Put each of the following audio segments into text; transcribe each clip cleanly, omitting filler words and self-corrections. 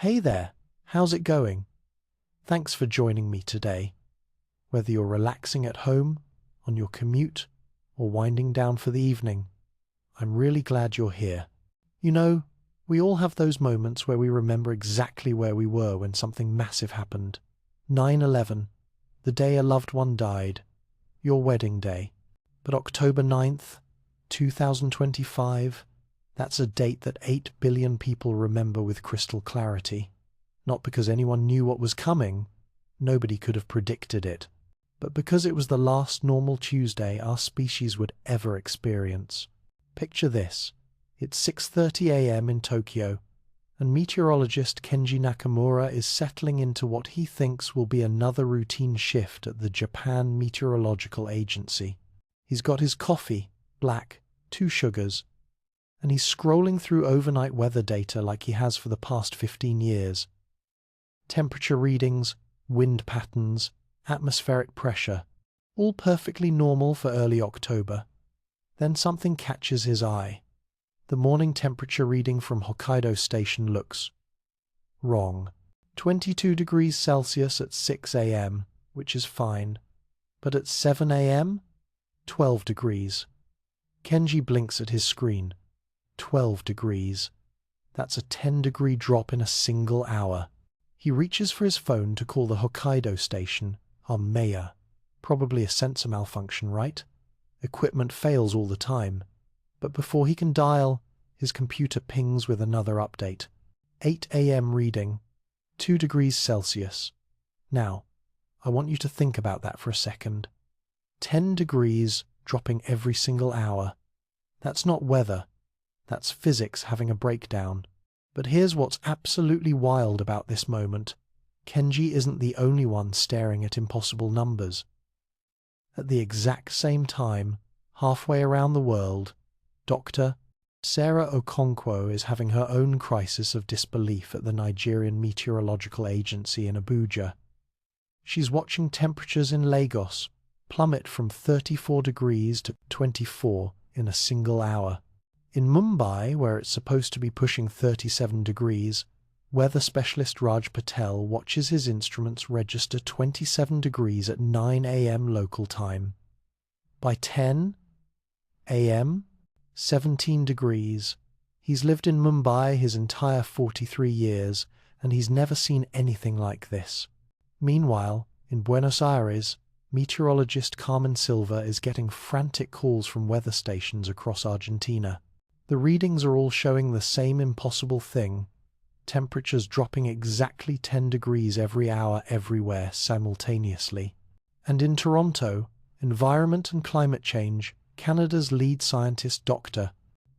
Hey there, how's it going? Thanks for joining me today. Whether you're relaxing at home, on your commute, or winding down for the evening, I'm really glad you're here. You know, we all have those moments where we remember exactly where we were when something massive happened. 9/11, the day a loved one died, your wedding day. But October 9th, 2025, that's a date that 8 billion people remember with crystal clarity. Not because anyone knew what was coming, nobody could have predicted it, but because it was the last normal Tuesday our species would ever experience. Picture this. It's 6:30 a.m. in Tokyo, and meteorologist Kenji Nakamura is settling into what he thinks will be another routine shift at the Japan Meteorological Agency. He's got his coffee, black, 2 sugars, and he's scrolling through overnight weather data like he has for the past 15 years. Temperature readings, wind patterns, atmospheric pressure, all perfectly normal for early October. Then something catches his eye. The morning temperature reading from Hokkaido Station looks wrong. 22 degrees Celsius at 6 a.m., which is fine. But at 7 a.m., 12 degrees. Kenji blinks at his screen. 12 degrees. That's a 10-degree drop in a single hour. He reaches for his phone to call the Hokkaido station, Meiya. Probably a sensor malfunction, right? Equipment fails all the time. But before he can dial, his computer pings with another update. 8 a.m. reading, 2 degrees Celsius. Now, I want you to think about that for a second. 10 degrees dropping every single hour. That's not weather. That's physics having a breakdown. But here's what's absolutely wild about this moment. Kenji isn't the only one staring at impossible numbers. At the exact same time, halfway around the world, Dr. Sarah Okonkwo is having her own crisis of disbelief at the Nigerian Meteorological Agency in Abuja. She's watching temperatures in Lagos plummet from 34 degrees to 24 in a single hour. In Mumbai, where it's supposed to be pushing 37 degrees, weather specialist Raj Patel watches his instruments register 27 degrees at 9 a.m. local time. By 10 a.m., 17 degrees. He's lived in Mumbai his entire 43 years, and he's never seen anything like this. Meanwhile, in Buenos Aires, meteorologist Carmen Silva is getting frantic calls from weather stations across Argentina. The readings are all showing the same impossible thing, temperatures dropping exactly 10 degrees every hour everywhere simultaneously. And in Toronto, Environment and Climate Change, Canada's lead scientist Dr.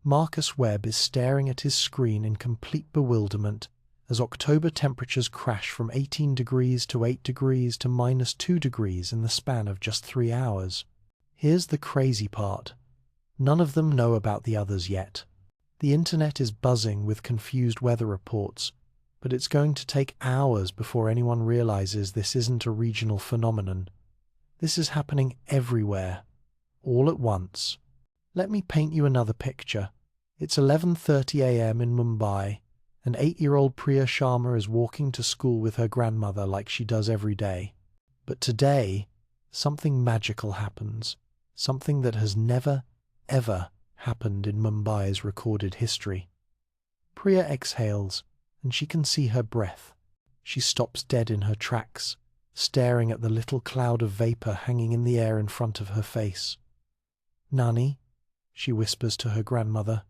Marcus Webb is staring at his screen in complete bewilderment as October temperatures crash from 18 degrees to 8 degrees to -2 degrees in the span of just 3 hours. Here's the crazy part. None of them know about the others yet. The internet is buzzing with confused weather reports, but it's going to take hours before anyone realizes this isn't a regional phenomenon. This is happening everywhere, all at once. Let me paint you another picture. It's 11:30 a.m. in Mumbai, and 8-year-old Priya Sharma is walking to school with her grandmother like she does every day. But today, something magical happens, something that has never, ever happened in Mumbai's recorded history. Priya exhales, and she can see her breath. She stops dead in her tracks, staring at the little cloud of vapor hanging in the air in front of her face. "Nani," she whispers to her grandmother.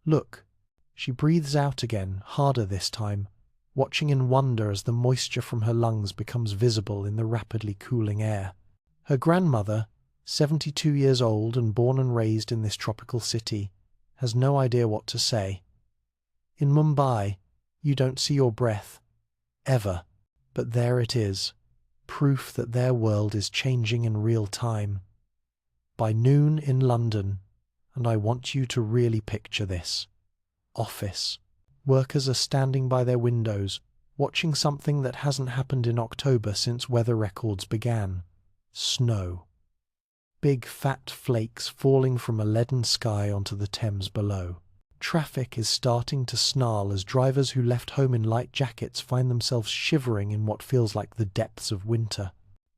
"Look." She breathes out again, harder this time, watching in wonder as the moisture from her lungs becomes visible in the rapidly cooling air. Her grandmother, 72 years old and born and raised in this tropical city, has no idea what to say. In Mumbai, you don't see your breath, ever. But there it is, proof that their world is changing in real time. By noon in London, and I want you to really picture this. Office. Workers are standing by their windows, watching something that hasn't happened in October since weather records began. Snow. Big fat flakes falling from a leaden sky onto the Thames below. Traffic is starting to snarl as drivers who left home in light jackets find themselves shivering in what feels like the depths of winter.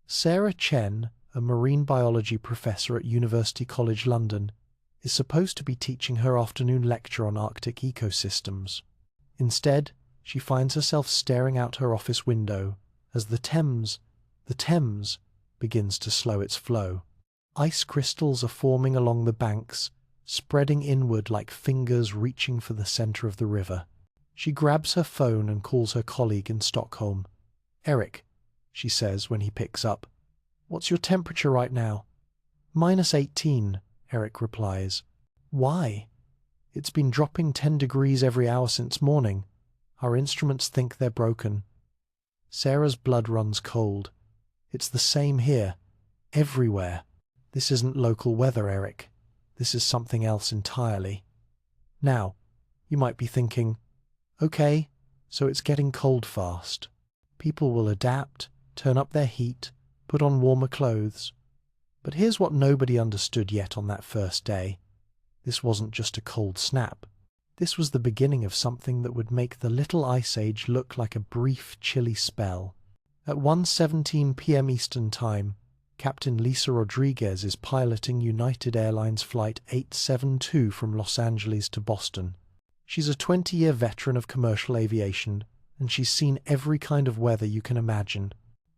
Sarah Chen, a marine biology professor at University College London, is supposed to be teaching her afternoon lecture on Arctic ecosystems. Instead, she finds herself staring out her office window as the Thames begins to slow its flow. Ice crystals are forming along the banks, spreading inward like fingers reaching for the center of the river. She grabs her phone and calls her colleague in Stockholm. "Eric," she says when he picks up, "what's your temperature right now?" "-18, Eric replies. "Why?" "It's been dropping 10 degrees every hour since morning. Our instruments think they're broken." Sarah's blood runs cold. "It's the same here. Everywhere. This isn't local weather, Eric. This is something else entirely." Now, you might be thinking, okay, so it's getting cold fast. People will adapt, turn up their heat, put on warmer clothes. But here's what nobody understood yet on that first day. This wasn't just a cold snap. This was the beginning of something that would make the little ice age look like a brief, chilly spell. At 1:17 p.m. Eastern Time, Captain Lisa Rodriguez is piloting United Airlines Flight 872 from Los Angeles to Boston. She's a 20-year veteran of commercial aviation, and she's seen every kind of weather you can imagine.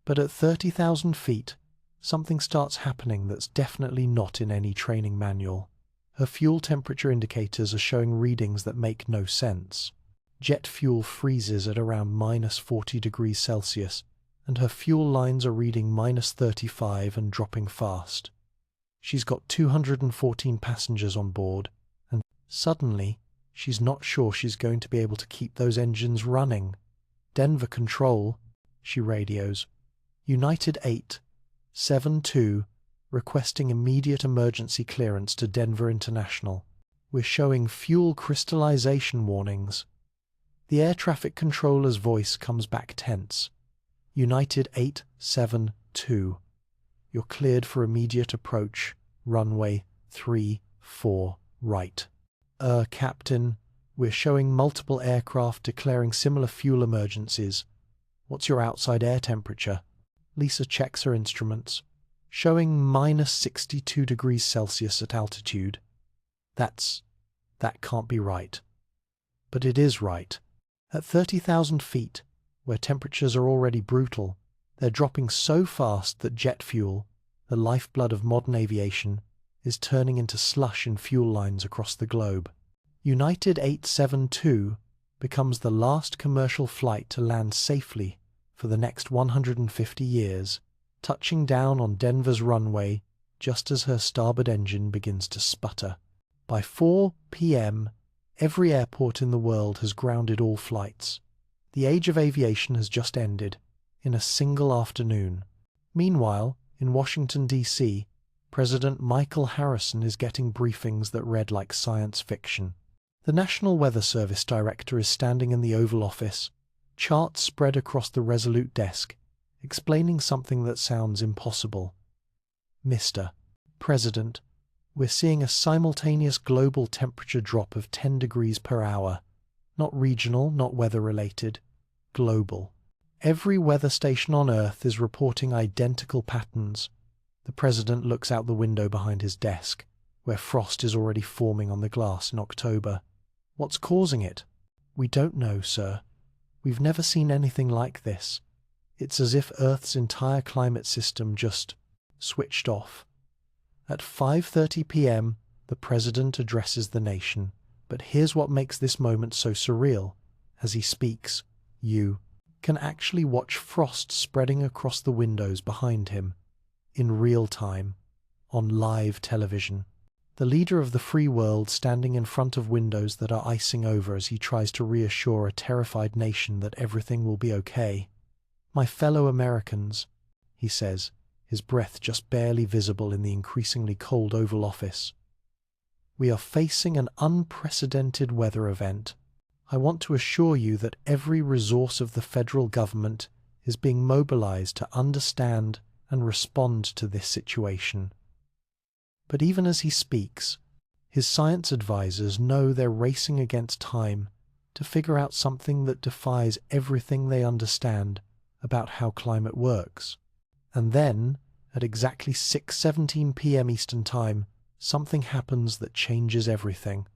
But at 30,000 feet, something starts happening that's definitely not in any training manual. Her fuel temperature indicators are showing readings that make no sense. Jet fuel freezes at around -40 degrees Celsius, and her fuel lines are reading -35 and dropping fast. She's got 214 passengers on board, and suddenly, she's not sure she's going to be able to keep those engines running. "Denver Control," she radios. "United 872, requesting immediate emergency clearance to Denver International. We're showing fuel crystallization warnings." The air traffic controller's voice comes back tense. "United 872, you're cleared for immediate approach, runway 34 right." Captain, we're showing multiple aircraft declaring similar fuel emergencies. What's your outside air temperature?" Lisa checks her instruments, showing -62 degrees Celsius at altitude. That can't be right. But it is right. At 30,000 feet, where temperatures are already brutal, they're dropping so fast that jet fuel, the lifeblood of modern aviation, is turning into slush in fuel lines across the globe. United 872 becomes the last commercial flight to land safely for the next 150 years, touching down on Denver's runway just as her starboard engine begins to sputter. By 4 p.m., every airport in the world has grounded all flights. The age of aviation has just ended, in a single afternoon. Meanwhile, in Washington, D.C., President Michael Harrison is getting briefings that read like science fiction. The National Weather Service director is standing in the Oval Office, charts spread across the resolute desk, explaining something that sounds impossible. "Mr. President, we're seeing a simultaneous global temperature drop of 10 degrees per hour. Not regional, not weather-related. Global. Every weather station on Earth is reporting identical patterns." The president looks out the window behind his desk, where frost is already forming on the glass in October. "What's causing it?" "We don't know, sir. We've never seen anything like this. It's as if Earth's entire climate system just switched off." At 5:30 p.m., the president addresses the nation. But here's what makes this moment so surreal. As he speaks, you can actually watch frost spreading across the windows behind him, in real time, on live television. The leader of the free world standing in front of windows that are icing over as he tries to reassure a terrified nation that everything will be okay. "My fellow Americans," he says, his breath just barely visible in the increasingly cold Oval Office. "We are facing an unprecedented weather event. I want to assure you that every resource of the federal government is being mobilized to understand and respond to this situation." But even as he speaks, His science advisors know they're racing against time to figure out something that defies everything they understand about how climate works. And then, at exactly 6:17 p.m. Eastern Time, something happens that changes everything.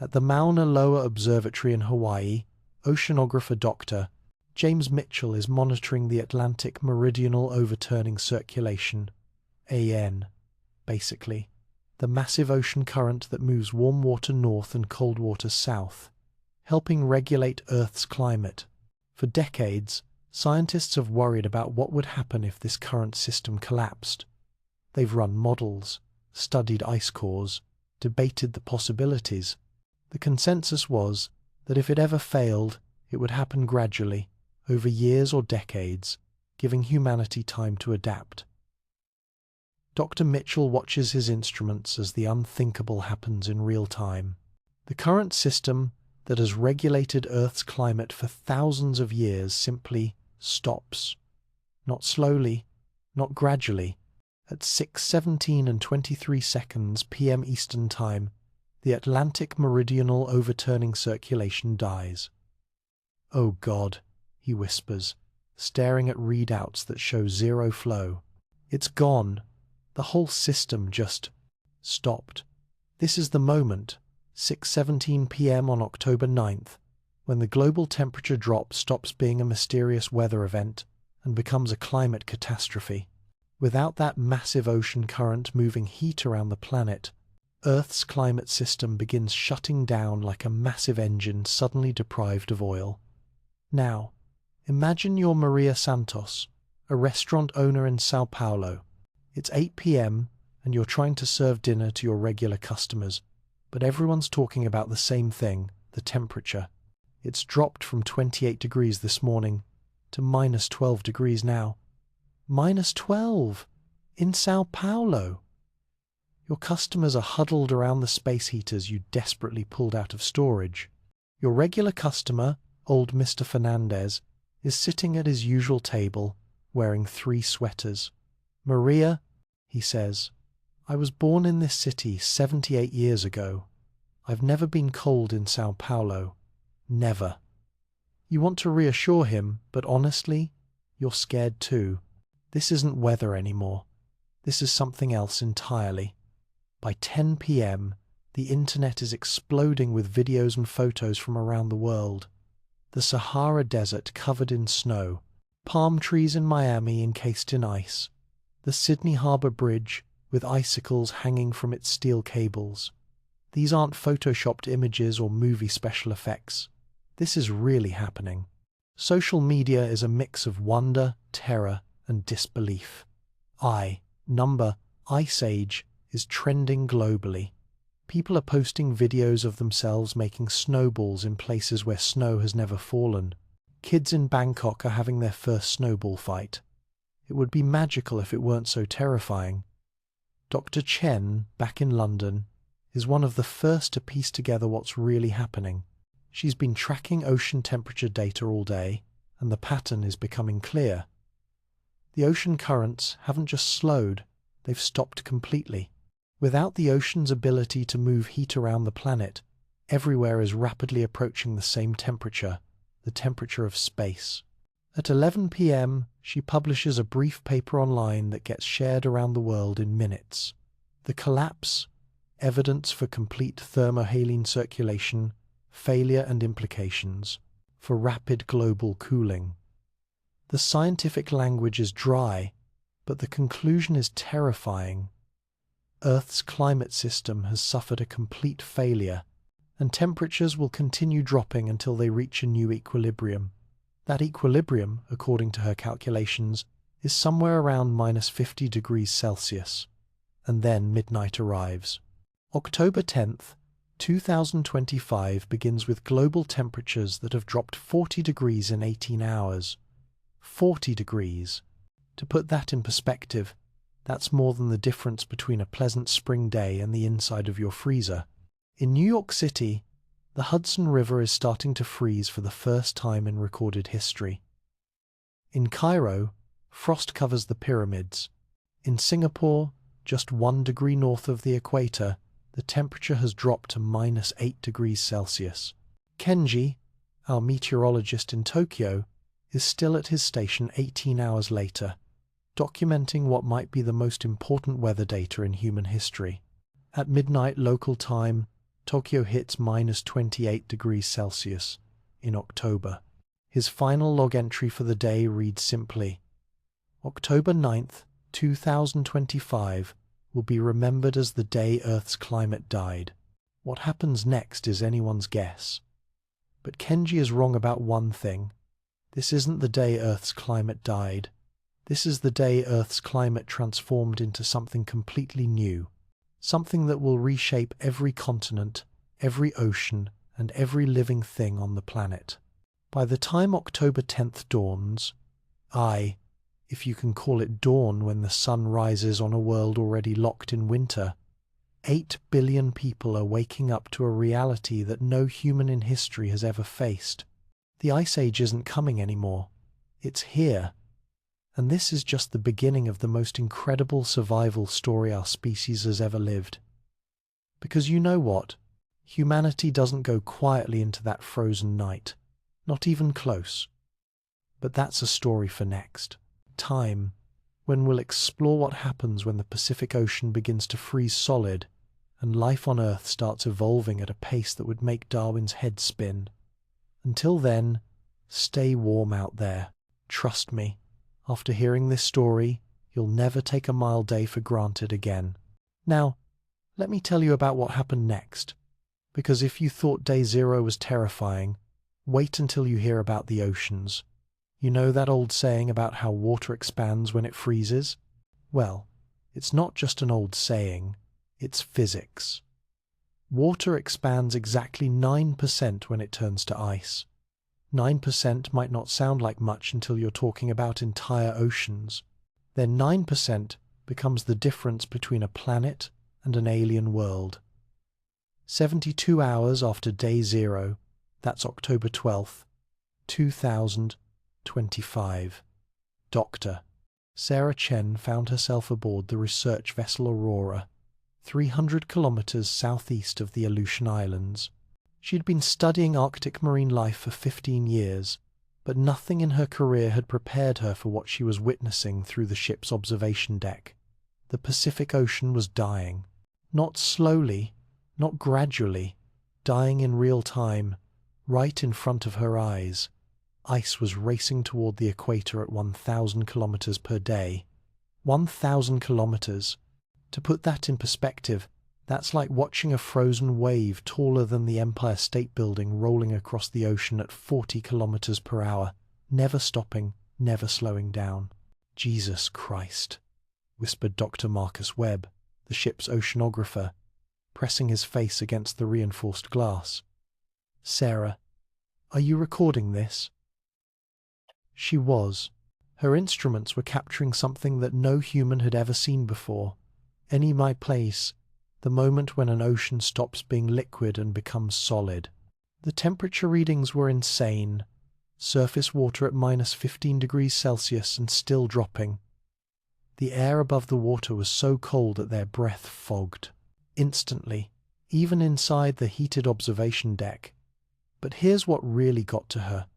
At the Mauna Loa Observatory in Hawaii, oceanographer Dr. James Mitchell is monitoring the Atlantic Meridional Overturning Circulation, AN, basically, the massive ocean current that moves warm water north and cold water south, helping regulate Earth's climate. For decades, scientists have worried about what would happen if this current system collapsed. They've run models, studied ice cores, debated the possibilities. The consensus was that if it ever failed, it would happen gradually, over years or decades, giving humanity time to adapt. Dr. Mitchell watches his instruments as the unthinkable happens in real time. The current system that has regulated Earth's climate for thousands of years simply stops. Not slowly, not gradually. At 6:17 and 23 seconds p.m. Eastern Time, the Atlantic Meridional Overturning Circulation dies. "Oh God," he whispers, staring at readouts that show zero flow. "It's gone. The whole system just stopped." This is the moment, 6:17 p.m. on October 9th, when the global temperature drop stops being a mysterious weather event and becomes a climate catastrophe. Without that massive ocean current moving heat around the planet, Earth's climate system begins shutting down like a massive engine suddenly deprived of oil. Now, imagine you're Maria Santos, a restaurant owner in Sao Paulo. It's 8 p.m. and you're trying to serve dinner to your regular customers, but everyone's talking about the same thing, the temperature. It's dropped from 28 degrees this morning to minus 12 degrees now. Minus 12! In Sao Paulo! Your customers are huddled around the space heaters you desperately pulled out of storage. Your regular customer, old Mr. Fernandez, is sitting at his usual table, wearing 3 sweaters. "Maria," he says, "I was born in this city 78 years ago. I've never been cold in Sao Paulo. Never." You want to reassure him, but honestly, you're scared too. This isn't weather anymore. This is something else entirely. By 10 p.m., the internet is exploding with videos and photos from around the world. The Sahara Desert covered in snow, palm trees in Miami encased in ice, the Sydney Harbour Bridge with icicles hanging from its steel cables. These aren't photoshopped images or movie special effects. This is really happening. Social media is a mix of wonder, terror, and disbelief. Ice Age is trending globally. People are posting videos of themselves making snowballs in places where snow has never fallen. Kids in Bangkok are having their first snowball fight. It would be magical if it weren't so terrifying. Dr. Chen, back in London, is one of the first to piece together what's really happening. She's been tracking ocean temperature data all day, and the pattern is becoming clear. The ocean currents haven't just slowed, they've stopped completely. Without the ocean's ability to move heat around the planet, everywhere is rapidly approaching the same temperature, the temperature of space. At 11 p.m., she publishes a brief paper online that gets shared around the world in minutes. The collapse, evidence for complete thermohaline circulation, failure and implications for rapid global cooling. The scientific language is dry, but the conclusion is terrifying. Earth's climate system has suffered a complete failure, and temperatures will continue dropping until they reach a new equilibrium. That equilibrium, according to her calculations, is somewhere around minus 50 degrees Celsius. And then midnight arrives. October 10th, 2025 begins with global temperatures that have dropped 40 degrees in 18 hours. 40 degrees. To put that in perspective, that's more than the difference between a pleasant spring day and the inside of your freezer. In New York City, the Hudson River is starting to freeze for the first time in recorded history. In Cairo, frost covers the pyramids. In Singapore, just 1 degree north of the equator, the The temperature has dropped to -8 degrees Celsius. Kenji, our meteorologist in Tokyo, is still at his station 18 hours later, documenting what might be the most important weather data in human history. At midnight local time, Tokyo hits -28 degrees Celsius in October. His final log entry for the day reads simply, October 9th, 2025 will be remembered as the day Earth's climate died. What happens next is anyone's guess. But Kenji is wrong about one thing. This isn't the day Earth's climate died. This is the day Earth's climate transformed into something completely new. Something that will reshape every continent, every ocean, and every living thing on the planet. By the time October 10th dawns, if you can call it dawn when the sun rises on a world already locked in winter, 8 billion people are waking up to a reality that no human in history has ever faced. The Ice Age isn't coming anymore. It's here. And this is just the beginning of the most incredible survival story our species has ever lived. Because you know what? Humanity doesn't go quietly into that frozen night. Not even close. But that's a story for next time, when we'll explore what happens when the Pacific Ocean begins to freeze solid and life on Earth starts evolving at a pace that would make Darwin's head spin. Until then, stay warm out there. Trust me, after hearing this story, you'll never take a mild day for granted again. Now, let me tell you about what happened next, because if you thought day 0 was terrifying, wait until you hear about the oceans. You know that old saying about how water expands when it freezes? Well, it's not just an old saying, it's physics. Water expands exactly 9% when it turns to ice. 9% might not sound like much until you're talking about entire oceans. Then 9% becomes the difference between a planet and an alien world. 72 hours after day 0, that's October 12th, 2025. Dr. Sarah Chen found herself aboard the research vessel Aurora, 300 kilometers southeast of the Aleutian Islands. She had been studying Arctic marine life for 15 years, but nothing in her career had prepared her for what she was witnessing through the ship's observation deck. The Pacific Ocean was dying. Not slowly, not gradually, dying in real time, right in front of her eyes. Ice was racing toward the equator at 1,000 kilometers per day. 1,000 kilometers. To put that in perspective, that's like watching a frozen wave taller than the Empire State Building rolling across the ocean at 40 kilometers per hour, never stopping, never slowing down. Jesus Christ, whispered Dr. Marcus Webb, the ship's oceanographer, pressing his face against the reinforced glass. Sarah, are you recording this? She was. Her instruments were capturing something that no human had ever seen before. Any my place, the moment when an ocean stops being liquid and becomes solid. The temperature readings were insane. Surface water at -15 degrees Celsius and still dropping. The air above the water was so cold that their breath fogged. Instantly, even inside the heated observation deck. But here's what really got to her.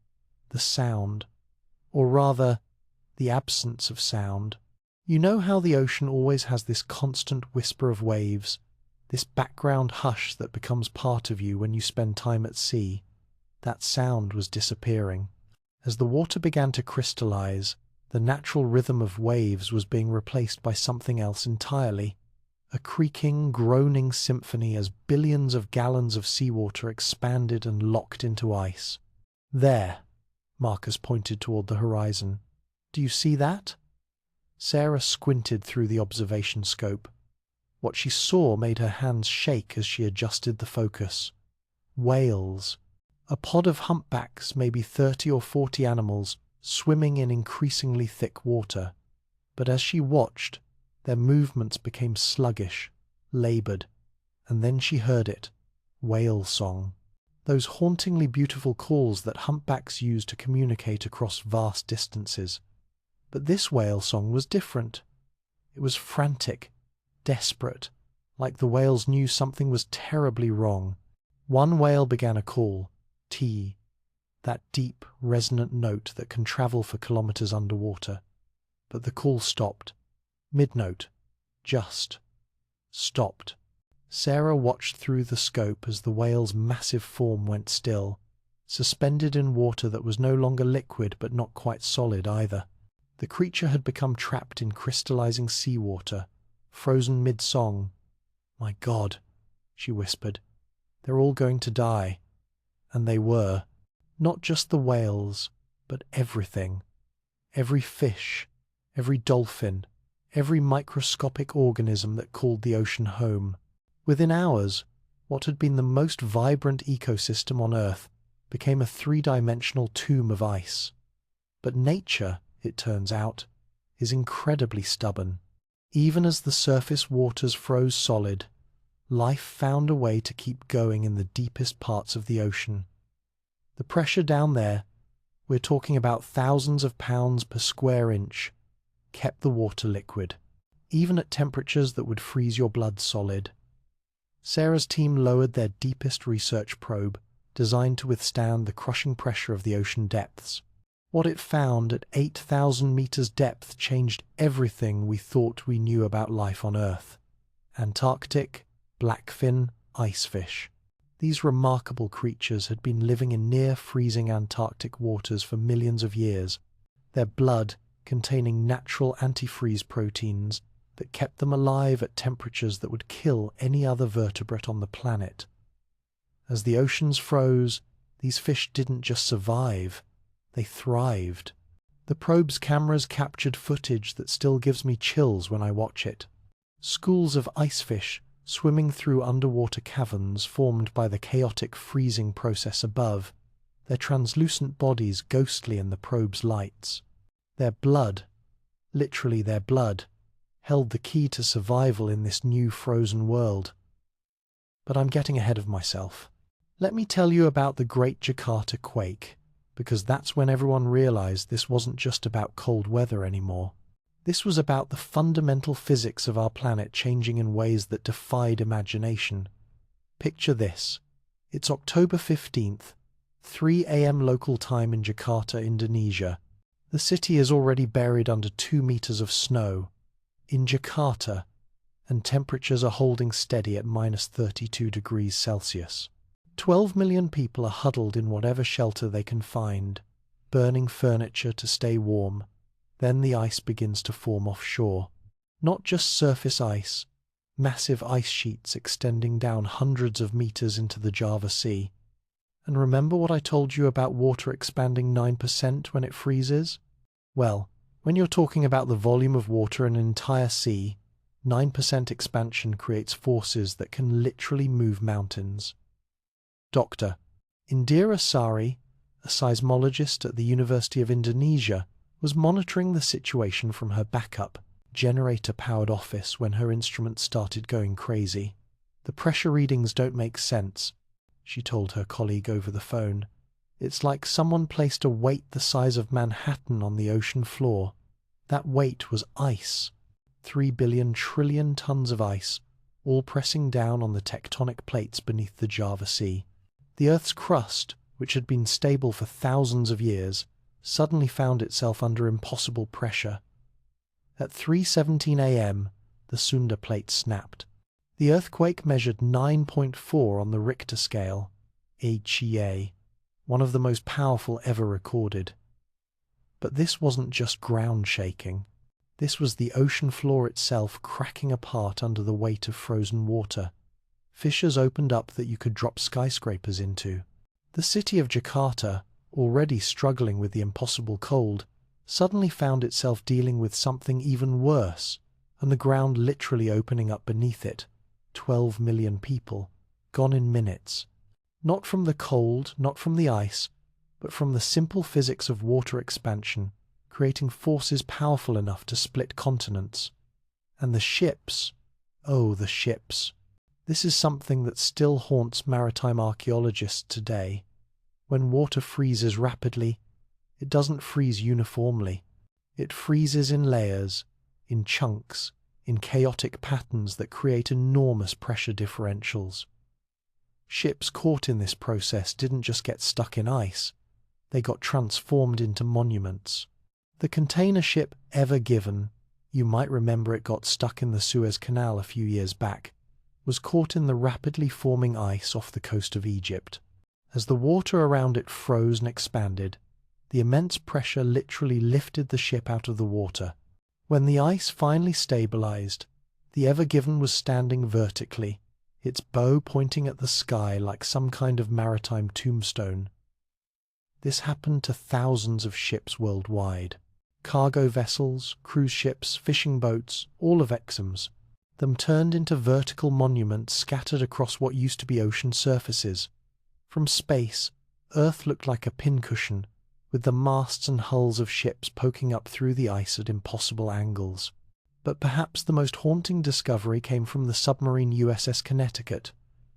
The sound. Or rather, the absence of sound. You know how the ocean always has this constant whisper of waves, this background hush that becomes part of you when you spend time at sea? That sound was disappearing. As the water began to crystallize, the natural rhythm of waves was being replaced by something else entirely. A creaking, groaning symphony as billions of gallons of seawater expanded and locked into ice. There, Marcus pointed toward the horizon. Do you see that? Sarah squinted through the observation scope. What she saw made her hands shake as she adjusted the focus. Whales. A pod of humpbacks, maybe 30 or 40 animals, swimming in increasingly thick water. But as she watched, their movements became sluggish, labored, and then she heard it. Whale song. Those hauntingly beautiful calls that humpbacks use to communicate across vast distances. But this whale song was different. It was frantic, desperate, like the whales knew something was terribly wrong. One whale began a call, T, that deep, resonant note that can travel for kilometers underwater. But the call stopped. Mid-note. Just. Stopped. Sarah watched through the scope as the whale's massive form went still, suspended in water that was no longer liquid but not quite solid either. The creature had become trapped in crystallizing seawater, frozen mid-song. "My God," she whispered, "they're all going to die." And they were. Not just the whales, but everything. Every fish, every dolphin, every microscopic organism that called the ocean home. Within hours, what had been the most vibrant ecosystem on Earth became a three-dimensional tomb of ice. But nature, it turns out, is incredibly stubborn. Even as the surface waters froze solid, life found a way to keep going in the deepest parts of the ocean. The pressure down there, we're talking about thousands of pounds per square inch, kept the water liquid, even at temperatures that would freeze your blood solid. Sarah's team lowered their deepest research probe, designed to withstand the crushing pressure of the ocean depths. What it found at 8,000 meters depth changed everything we thought we knew about life on Earth. Antarctic, blackfin, icefish. These remarkable creatures had been living in near-freezing Antarctic waters for millions of years, their blood containing natural antifreeze proteins that kept them alive at temperatures that would kill any other vertebrate on the planet. As the oceans froze, these fish didn't just survive, they thrived. The probe's cameras captured footage that still gives me chills when I watch it. Schools of icefish swimming through underwater caverns formed by the chaotic freezing process above, their translucent bodies ghostly in the probe's lights. Their blood, literally their blood, held the key to survival in this new frozen world. But I'm getting ahead of myself. Let me tell you about the Great Jakarta Quake, because that's when everyone realized this wasn't just about cold weather anymore. This was about the fundamental physics of our planet changing in ways that defied imagination. Picture this. It's October 15th, 3 a.m. local time in Jakarta, Indonesia. The city is already buried under 2 meters of snow. In Jakarta, and temperatures are holding steady at -32 degrees Celsius. 12 million people are huddled in whatever shelter they can find, burning furniture to stay warm. Then the ice begins to form offshore. Not just surface ice, massive ice sheets extending down hundreds of meters into the Java Sea. And remember what I told you about water expanding 9% when it freezes? Well, when you're talking about the volume of water in an entire sea, 9% expansion creates forces that can literally move mountains. Dr. Indira Sari, a seismologist at the University of Indonesia, was monitoring the situation from her backup, generator-powered office when her instrument started going crazy. "The pressure readings don't make sense," she told her colleague over the phone. "It's like someone placed a weight the size of Manhattan on the ocean floor. That weight was ice. 3 billion trillion tons of ice, all pressing down on the tectonic plates beneath the Java Sea. The Earth's crust, which had been stable for thousands of years, suddenly found itself under impossible pressure. At 3:17 a.m., the Sunda plate snapped. The earthquake measured 9.4 on the Richter scale, HEA, one of the most powerful ever recorded. But this wasn't just ground shaking. This was the ocean floor itself cracking apart under the weight of frozen water. Fissures opened up that you could drop skyscrapers into. The city of Jakarta, already struggling with the impossible cold, suddenly found itself dealing with something even worse, and the ground literally opening up beneath it. 12 million people, gone in minutes. Not from the cold, not from the ice, but from the simple physics of water expansion, creating forces powerful enough to split continents. And the ships, oh, the ships. This is something that still haunts maritime archaeologists today. When water freezes rapidly, it doesn't freeze uniformly. It freezes in layers, in chunks, in chaotic patterns that create enormous pressure differentials. Ships caught in this process didn't just get stuck in ice, they got transformed into monuments. The container ship Ever Given, you might remember it got stuck in the Suez Canal a few years back, was caught in the rapidly forming ice off the coast of Egypt. As the water around it froze and expanded, the immense pressure literally lifted the ship out of the water. When the ice finally stabilized, the Ever Given was standing vertically, its bow pointing at the sky like some kind of maritime tombstone. This happened to thousands of ships worldwide. Cargo vessels, cruise ships, fishing boats, all of Exum's. Them turned into vertical monuments scattered across what used to be ocean surfaces. From space, Earth looked like a pincushion, with the masts and hulls of ships poking up through the ice at impossible angles. But perhaps the most haunting discovery came from the submarine USS Connecticut,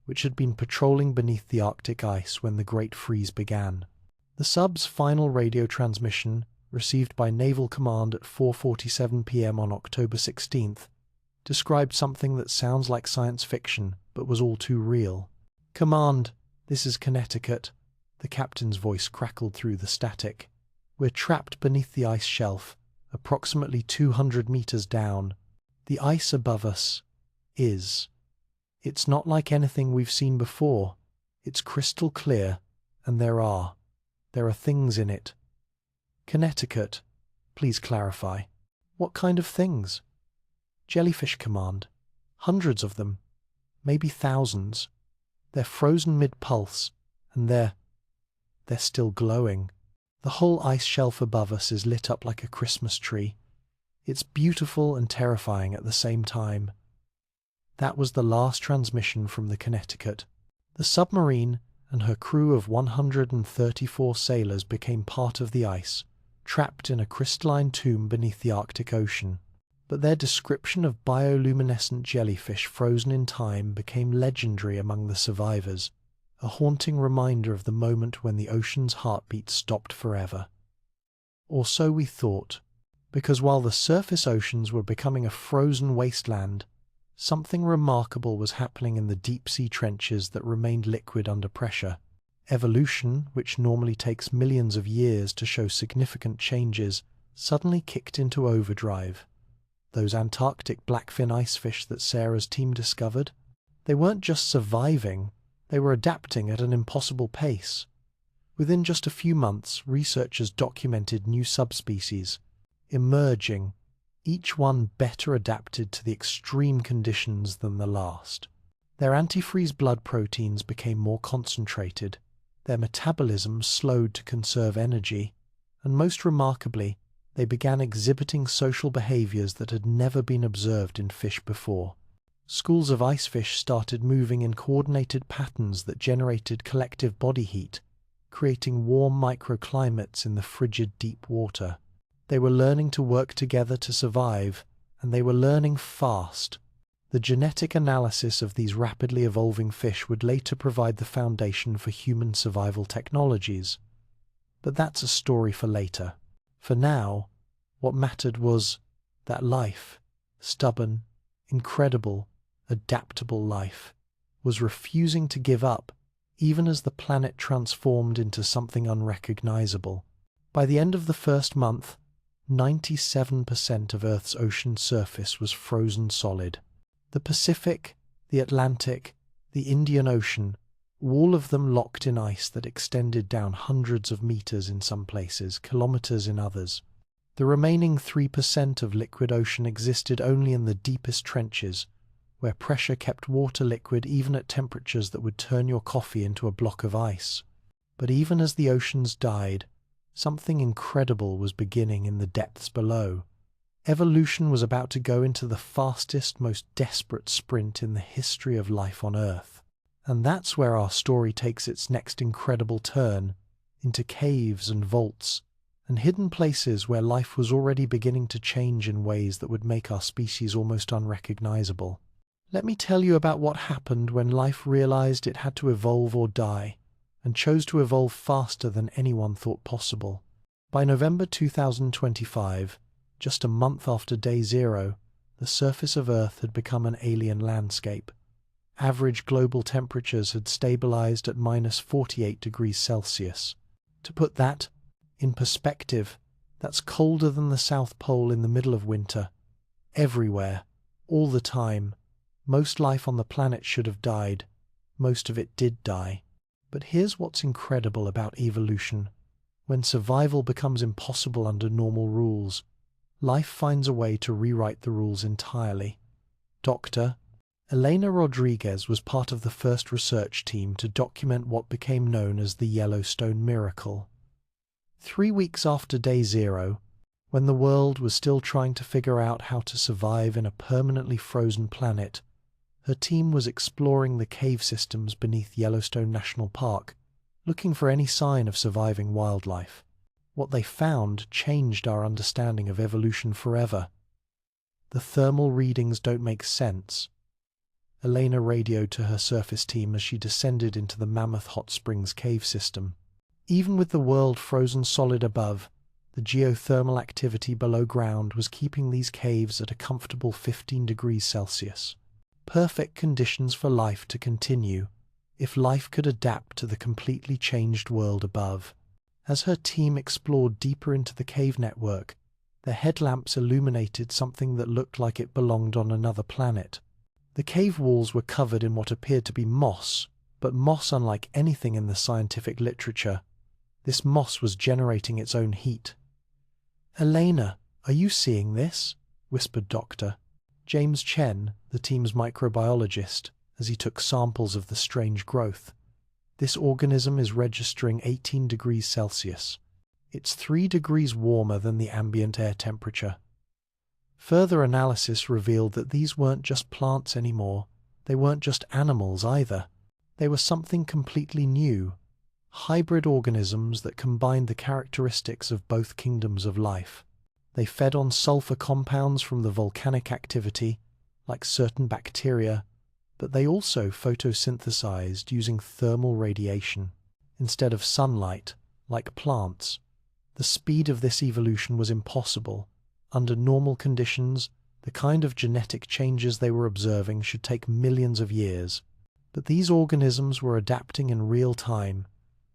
which had been patrolling beneath the Arctic ice when the Great Freeze began. The sub's final radio transmission, received by Naval Command at 4:47 p.m. on October 16th, described something that sounds like science fiction, but was all too real. "Command, this is Connecticut," the captain's voice crackled through the static. "We're trapped beneath the ice shelf, approximately 200 meters down. The ice above us it's not like anything we've seen before. It's crystal clear, and there are things in it." "Connecticut, please clarify. What kind of things?" "Jellyfish, Command. Hundreds of them. Maybe thousands. They're frozen mid-pulse, and they're still glowing. The whole ice shelf above us is lit up like a Christmas tree. It's beautiful and terrifying at the same time." That was the last transmission from the Connecticut. The submarine and her crew of 134 sailors became part of the ice, trapped in a crystalline tomb beneath the Arctic Ocean. But their description of bioluminescent jellyfish frozen in time became legendary among the survivors, a haunting reminder of the moment when the ocean's heartbeat stopped forever. Or so we thought, because while the surface oceans were becoming a frozen wasteland, something remarkable was happening in the deep-sea trenches that remained liquid under pressure. Evolution, which normally takes millions of years to show significant changes, suddenly kicked into overdrive. Those Antarctic blackfin icefish that Sarah's team discovered, they weren't just surviving, they were adapting at an impossible pace. Within just a few months, researchers documented new subspecies, emerging, each one better adapted to the extreme conditions than the last. Their antifreeze blood proteins became more concentrated, their metabolism slowed to conserve energy, and most remarkably, they began exhibiting social behaviors that had never been observed in fish before. Schools of icefish started moving in coordinated patterns that generated collective body heat, creating warm microclimates in the frigid deep water. They were learning to work together to survive, and they were learning fast. The genetic analysis of these rapidly evolving fish would later provide the foundation for human survival technologies. But that's a story for later. For now, what mattered was that life, stubborn, incredible, adaptable life, was refusing to give up, even as the planet transformed into something unrecognizable. By the end of the first month, 97% of Earth's ocean surface was frozen solid. The Pacific, the Atlantic, the Indian Ocean, all of them locked in ice that extended down hundreds of meters in some places, kilometers in others. The remaining 3% of liquid ocean existed only in the deepest trenches, where pressure kept water liquid even at temperatures that would turn your coffee into a block of ice. But even as the oceans died, something incredible was beginning in the depths below. Evolution was about to go into the fastest, most desperate sprint in the history of life on Earth. And that's where our story takes its next incredible turn, into caves and vaults, and hidden places where life was already beginning to change in ways that would make our species almost unrecognizable. Let me tell you about what happened when life realized it had to evolve or die, and chose to evolve faster than anyone thought possible. By November 2025, just a month after day zero, The surface of Earth had become an alien landscape. Average global temperatures had stabilized at -48 degrees Celsius. To put that in perspective, that's colder than the South Pole in the middle of winter. Everywhere, all the time. Most life on the planet should have died. Most of it did die. But here's what's incredible about evolution. When survival becomes impossible under normal rules, life finds a way to rewrite the rules entirely. Dr. Elena Rodriguez was part of the first research team to document what became known as the Yellowstone Miracle. 3 weeks after day zero, when the world was still trying to figure out how to survive in a permanently frozen planet, her team was exploring the cave systems beneath Yellowstone National Park, looking for any sign of surviving wildlife. What they found changed our understanding of evolution forever. The thermal readings don't make sense. Elena radioed to her surface team as she descended into the Mammoth Hot Springs cave system. Even with the world frozen solid above, the geothermal activity below ground was keeping these caves at a comfortable 15 degrees Celsius. Perfect conditions for life to continue, if life could adapt to the completely changed world above. As her team explored deeper into the cave network, their headlamps illuminated something that looked like it belonged on another planet. The cave walls were covered in what appeared to be moss, but moss unlike anything in the scientific literature. This moss was generating its own heat. "Elena, are you seeing this?" whispered Dr. James Chen, the team's microbiologist, as he took samples of the strange growth. "This organism is registering 18 degrees Celsius. It's 3 degrees warmer than the ambient air temperature." Further analysis revealed that these weren't just plants anymore. They weren't just animals either. They were something completely new. Hybrid organisms that combined the characteristics of both kingdoms of life. They fed on sulfur compounds from the volcanic activity, like certain bacteria, but they also photosynthesized using thermal radiation, instead of sunlight, like plants. The speed of this evolution was impossible. Under normal conditions, the kind of genetic changes they were observing should take millions of years. But these organisms were adapting in real time,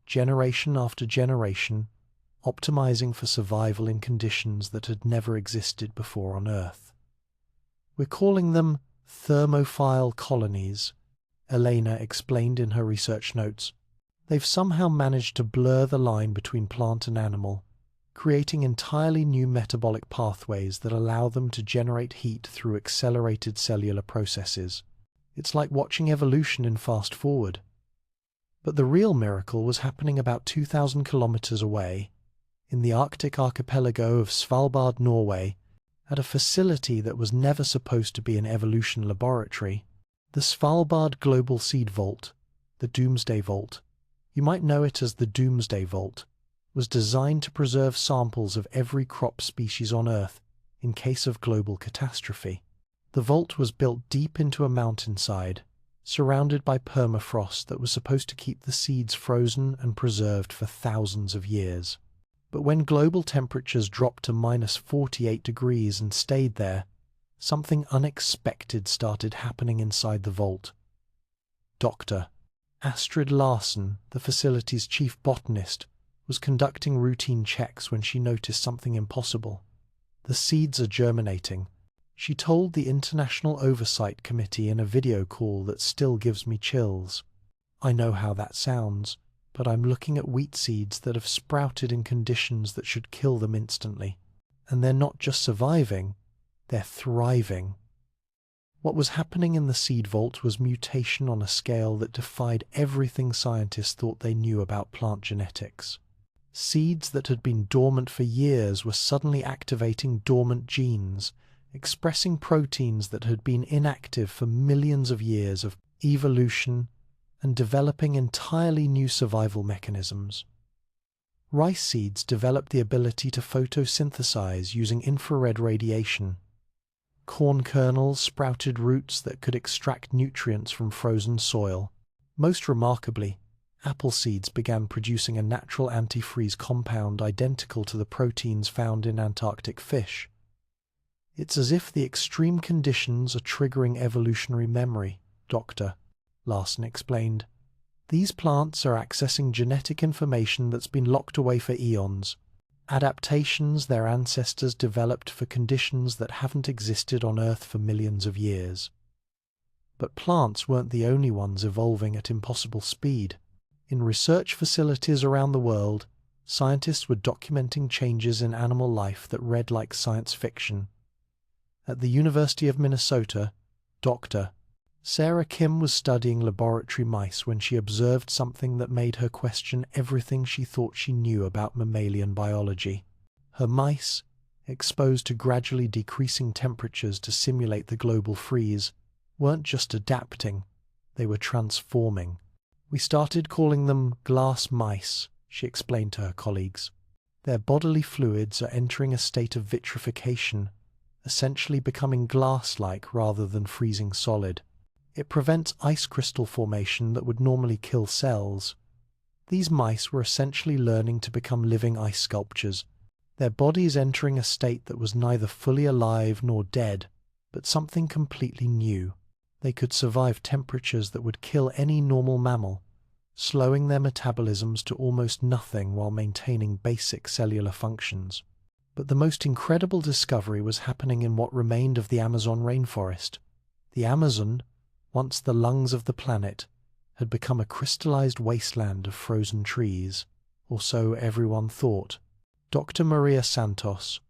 generation after generation, optimizing for survival in conditions that had never existed before on Earth. "We're calling them thermophile colonies," Elena explained in her research notes. "They've somehow managed to blur the line between plant and animal, creating entirely new metabolic pathways that allow them to generate heat through accelerated cellular processes. It's like watching evolution in fast forward." But the real miracle was happening about 2,000 kilometers away, in the Arctic archipelago of Svalbard, Norway, at a facility that was never supposed to be an evolution laboratory. The Svalbard Global Seed Vault, the Doomsday Vault, you might know it as the Doomsday Vault, was designed to preserve samples of every crop species on Earth in case of global catastrophe. The vault was built deep into a mountainside, surrounded by permafrost that was supposed to keep the seeds frozen and preserved for thousands of years. But when global temperatures dropped to -48 degrees and stayed there, something unexpected started happening inside the vault. Dr. Astrid Larsen, the facility's chief botanist, was conducting routine checks when she noticed something impossible. "The seeds are germinating," she told the International Oversight Committee in a video call that still gives me chills. "I know how that sounds, but I'm looking at wheat seeds that have sprouted in conditions that should kill them instantly. And they're not just surviving, they're thriving." What was happening in the seed vault was mutation on a scale that defied everything scientists thought they knew about plant genetics. Seeds that had been dormant for years were suddenly activating dormant genes, expressing proteins that had been inactive for millions of years of evolution, and developing entirely new survival mechanisms. Rice seeds developed the ability to photosynthesize using infrared radiation. Corn kernels sprouted roots that could extract nutrients from frozen soil. Most remarkably, apple seeds began producing a natural antifreeze compound identical to the proteins found in Antarctic fish. It's as if the extreme conditions are triggering evolutionary memory, Dr. Larson explained. These plants are accessing genetic information that's been locked away for eons, adaptations their ancestors developed for conditions that haven't existed on Earth for millions of years. But plants weren't the only ones evolving at impossible speed. In research facilities around the world, scientists were documenting changes in animal life that read like science fiction. At the University of Minnesota, Dr. Sarah Kim was studying laboratory mice when she observed something that made her question everything she thought she knew about mammalian biology. Her mice, exposed to gradually decreasing temperatures to simulate the global freeze, weren't just adapting, they were transforming. We started calling them glass mice, she explained to her colleagues. Their bodily fluids are entering a state of vitrification, essentially becoming glass-like rather than freezing solid. It prevents ice crystal formation that would normally kill cells. These mice were essentially learning to become living ice sculptures, their bodies entering a state that was neither fully alive nor dead, but something completely new. They could survive temperatures that would kill any normal mammal, slowing their metabolisms to almost nothing while maintaining basic cellular functions. But the most incredible discovery was happening in what remained of the Amazon rainforest. The Amazon, once the lungs of the planet, had become a crystallized wasteland of frozen trees, or so everyone thought. Dr. Maria Santos,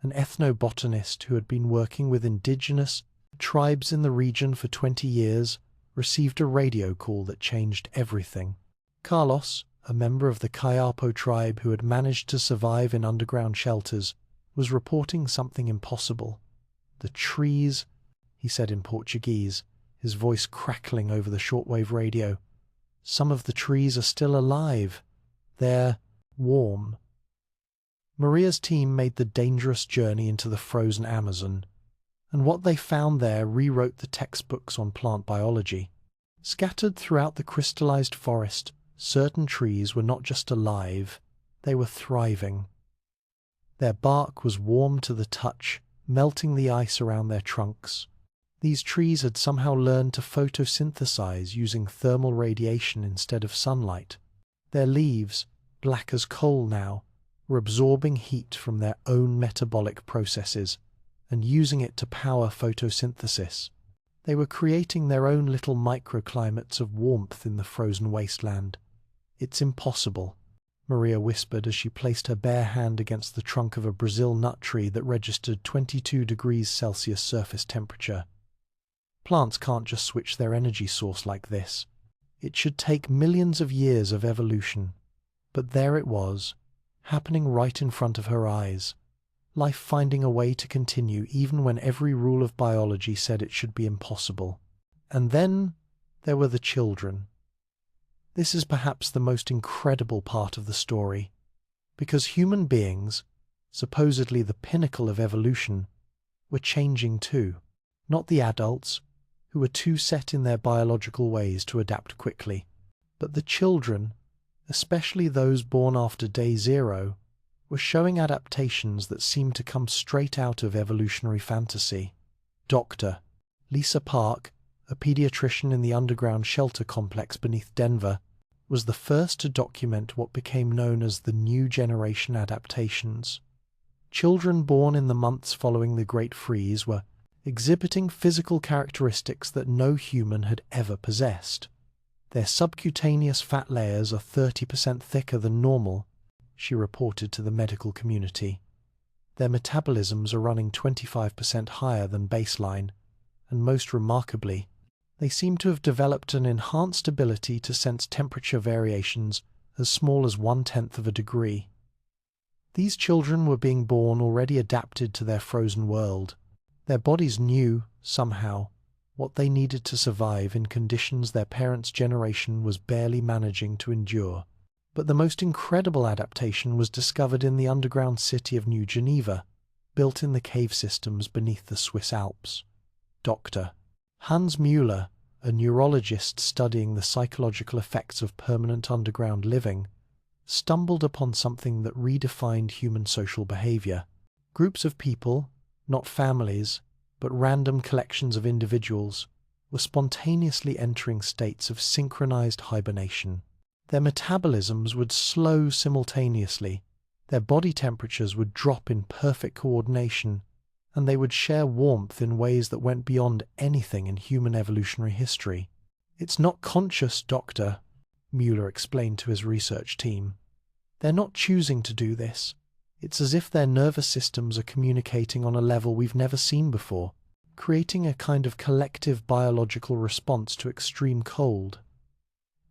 an ethnobotanist who had been working with indigenous tribes in the region for 20 years, received a radio call that changed everything. Carlos, a member of the Kayapo tribe who had managed to survive in underground shelters, was reporting something impossible. The trees, he said in Portuguese, his voice crackling over the shortwave radio. Some of the trees are still alive. They're warm. Maria's team made the dangerous journey into the frozen Amazon, and what they found there rewrote the textbooks on plant biology. Scattered throughout the crystallized forest, certain trees were not just alive, they were thriving. Their bark was warm to the touch, melting the ice around their trunks. These trees had somehow learned to photosynthesize using thermal radiation instead of sunlight. Their leaves, black as coal now, were absorbing heat from their own metabolic processes and using it to power photosynthesis. They were creating their own little microclimates of warmth in the frozen wasteland. "It's impossible," Maria whispered as she placed her bare hand against the trunk of a Brazil nut tree that registered 22 degrees Celsius surface temperature. "Plants can't just switch their energy source like this. It should take millions of years of evolution." But there it was, happening right in front of her eyes. Life finding a way to continue even when every rule of biology said it should be impossible. And then there were the children. This is perhaps the most incredible part of the story, because human beings, supposedly the pinnacle of evolution, were changing too. Not the adults, who were too set in their biological ways to adapt quickly, but the children, especially those born after day zero, were showing adaptations that seemed to come straight out of evolutionary fantasy. Dr. Lisa Park, a pediatrician in the underground shelter complex beneath Denver, was the first to document what became known as the new generation adaptations. Children born in the months following the Great Freeze were exhibiting physical characteristics that no human had ever possessed. Their subcutaneous fat layers are 30% thicker than normal, she reported to the medical community. Their metabolisms are running 25% higher than baseline, and most remarkably, they seem to have developed an enhanced ability to sense temperature variations as small as 1/10 of a degree. These children were being born already adapted to their frozen world. Their bodies knew, somehow, what they needed to survive in conditions their parents' generation was barely managing to endure. But the most incredible adaptation was discovered in the underground city of New Geneva, built in the cave systems beneath the Swiss Alps. Dr. Hans Müller, a neurologist studying the psychological effects of permanent underground living, stumbled upon something that redefined human social behavior. Groups of people, not families, but random collections of individuals, were spontaneously entering states of synchronized hibernation. Their metabolisms would slow simultaneously, their body temperatures would drop in perfect coordination, and they would share warmth in ways that went beyond anything in human evolutionary history. "It's not conscious, Doctor," Mueller explained to his research team. "They're not choosing to do this. It's as if their nervous systems are communicating on a level we've never seen before, creating a kind of collective biological response to extreme cold."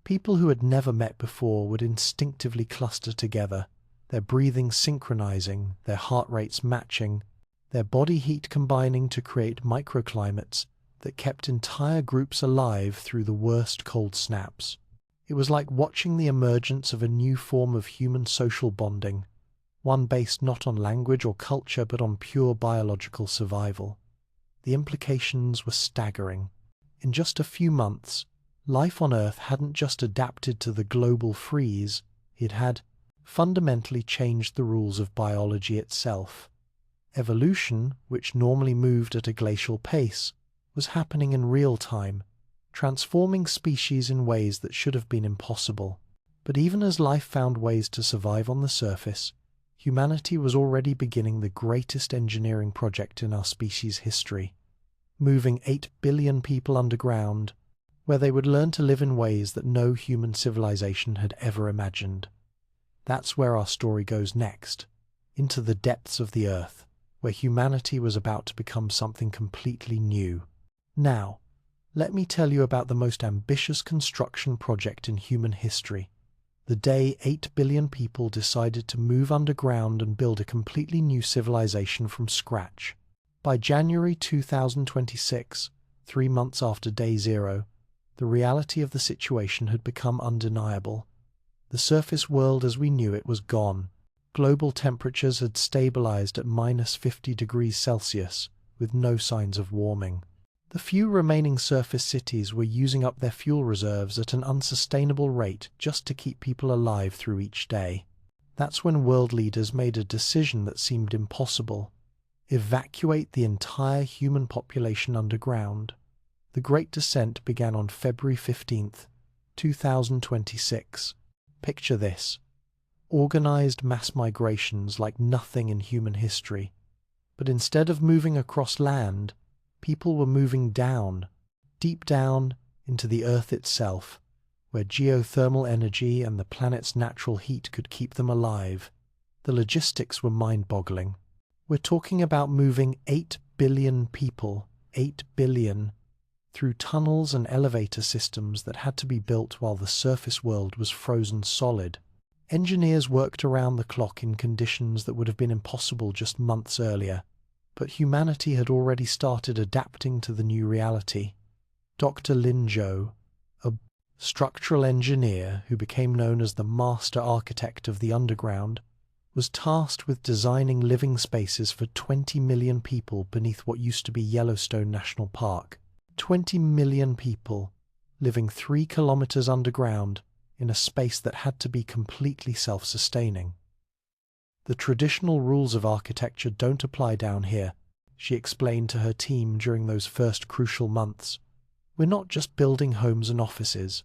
People who had never met before would instinctively cluster together, their breathing synchronizing, their heart rates matching, their body heat combining to create microclimates that kept entire groups alive through the worst cold snaps. It was like watching the emergence of a new form of human social bonding, one based not on language or culture but on pure biological survival. The implications were staggering. In just a few months, life on Earth hadn't just adapted to the global freeze, it had fundamentally changed the rules of biology itself. Evolution, which normally moved at a glacial pace, was happening in real time, transforming species in ways that should have been impossible. But even as life found ways to survive on the surface, humanity was already beginning the greatest engineering project in our species' history, moving 8 billion people underground, where they would learn to live in ways that no human civilization had ever imagined. That's where our story goes next, into the depths of the Earth, where humanity was about to become something completely new. Now, let me tell you about the most ambitious construction project in human history, the day 8 billion people decided to move underground and build a completely new civilization from scratch. By January 2026, 3 months after day zero, the reality of the situation had become undeniable. The surface world as we knew it was gone. Global temperatures had stabilized at -50 degrees Celsius, with no signs of warming. The few remaining surface cities were using up their fuel reserves at an unsustainable rate just to keep people alive through each day. That's when world leaders made a decision that seemed impossible: evacuate the entire human population underground. The Great Descent began on February 15th, 2026. Picture this: organized mass migrations like nothing in human history. But instead of moving across land, people were moving down, deep down into the Earth itself, where geothermal energy and the planet's natural heat could keep them alive. The logistics were mind-boggling. We're talking about moving 8 billion people, 8 billion, through tunnels and elevator systems that had to be built while the surface world was frozen solid. Engineers worked around the clock in conditions that would have been impossible just months earlier, but humanity had already started adapting to the new reality. Dr. Lin Zhou, a structural engineer who became known as the master architect of the underground, was tasked with designing living spaces for 20 million people beneath what used to be Yellowstone National Park. 20 million people living 3 kilometers underground in a space that had to be completely self-sustaining. "The traditional rules of architecture don't apply down here," she explained to her team during those first crucial months. "We're not just building homes and offices.